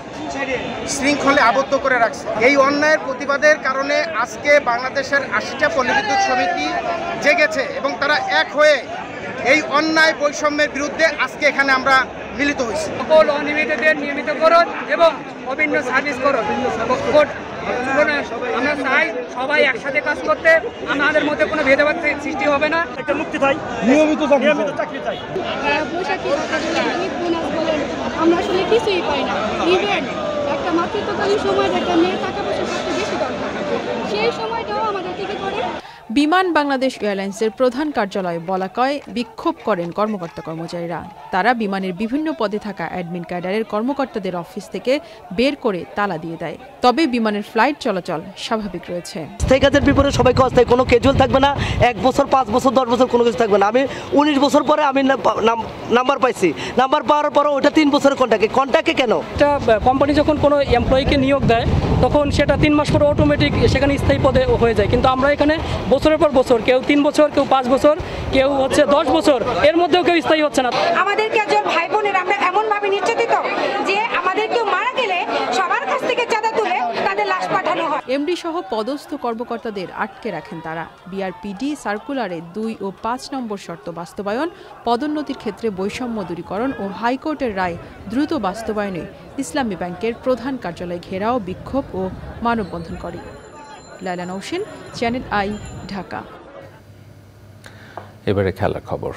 শৃঙ্খলে আবদ্ধ করে রাখছে। এই অন্যায়ের প্রতিবাদের কারণে আজকে বাংলাদেশের 80টা পল্লী বিদ্যুৎ সমিতি জেগেছে এবং তারা এক হয়ে এই অন্যায় বৈষম্যের বিরুদ্ধে আজকে এখানে আমরা মিলিত হয়েছি। সকল অনিয়মিতদের নিয়মিতকরণ এবং অভিন্ন সার্ভিসকরণ। আমরা চাই সবাই একসাথে কাজ করতে, আমাদের মধ্যে কোনো ভেদাভেদ সৃষ্টি হবে না। একটা মুক্তি চাই, নিয়মিত চাকরি চাই। আমরা আসলে কিছুই পাই না। ইভেন একটা মাতৃত্বকালীন সময় একটা মেয়ে টাকা পয়সা সবচেয়ে বেশি দরকার, সেই সময়টাও আমাদের কি করে। বিমান বাংলাদেশ এয়ারলাইন্সের প্রধান কার্যালয়ে বলাকয় বিক্ষোভ করেন কর্মকর্তা কর্মচারীরা। তারা বিমানের বিভিন্ন পদে থাকা অ্যাডমিন ক্যাডারের কর্মকর্তাদের অফিস থেকে বের করে তালা দিয়ে দেয়। তবে বিমানের ফ্লাইট চলাচল স্বাভাবিক রয়েছে। স্থায়ী কাজের বিপরীতে সবাইকে অস্থায়ী, কোনো ক্যাজুয়াল থাকবে না। 1 বছর, 5 বছর, 10 বছর কোনো কিছু থাকবে না। আমি 19 বছর পরে আমি নাম্বার পাইছি, নাম্বার পাওয়ার পরে ওটা 3 বছরের কন্ট্রাক্টে কেন? একটা কোম্পানি যখন কোনো এমপ্লয়িকে নিয়োগ দেয় তখন সেটা 3 মাস পরে অটোমেটিক সেখানে স্থায়ী পদে হয়ে যায়, কিন্তু আমরা এখানে বছরের পর বছর, কেউ 3 বছর, কেউ 5 বছর, কেউ হচ্ছে 10 বছর, এর মধ্যেও কেউ স্থায়ী হচ্ছে না। আমাদের একজন ভাই বোনের আমরা এমনভাবে নির্যাতিত যে আমাদের কেউ মারা গেলে সবার কাছ থেকে চাঁদা তুলে তাদের লাশ পাঠানো হয়। এমডি সহ পদস্থ কর্মকর্তাদের আটকে রাখেন তারা। বিআরপিডি সার্কুলারে 2 ও 5 নম্বর শর্ত বাস্তবায়ন, পদোন্নতির ক্ষেত্রে বৈষম্য দূরীকরণ ও হাইকোর্টের রায় দ্রুত বাস্তবায়নে ইসলামী ব্যাংকের প্রধান কার্যালয় ঘেরাও, বিক্ষোভ ও মানববন্ধন করে। Laila Nowshin, channel I, Dhaka. এবারে খেলার খবর।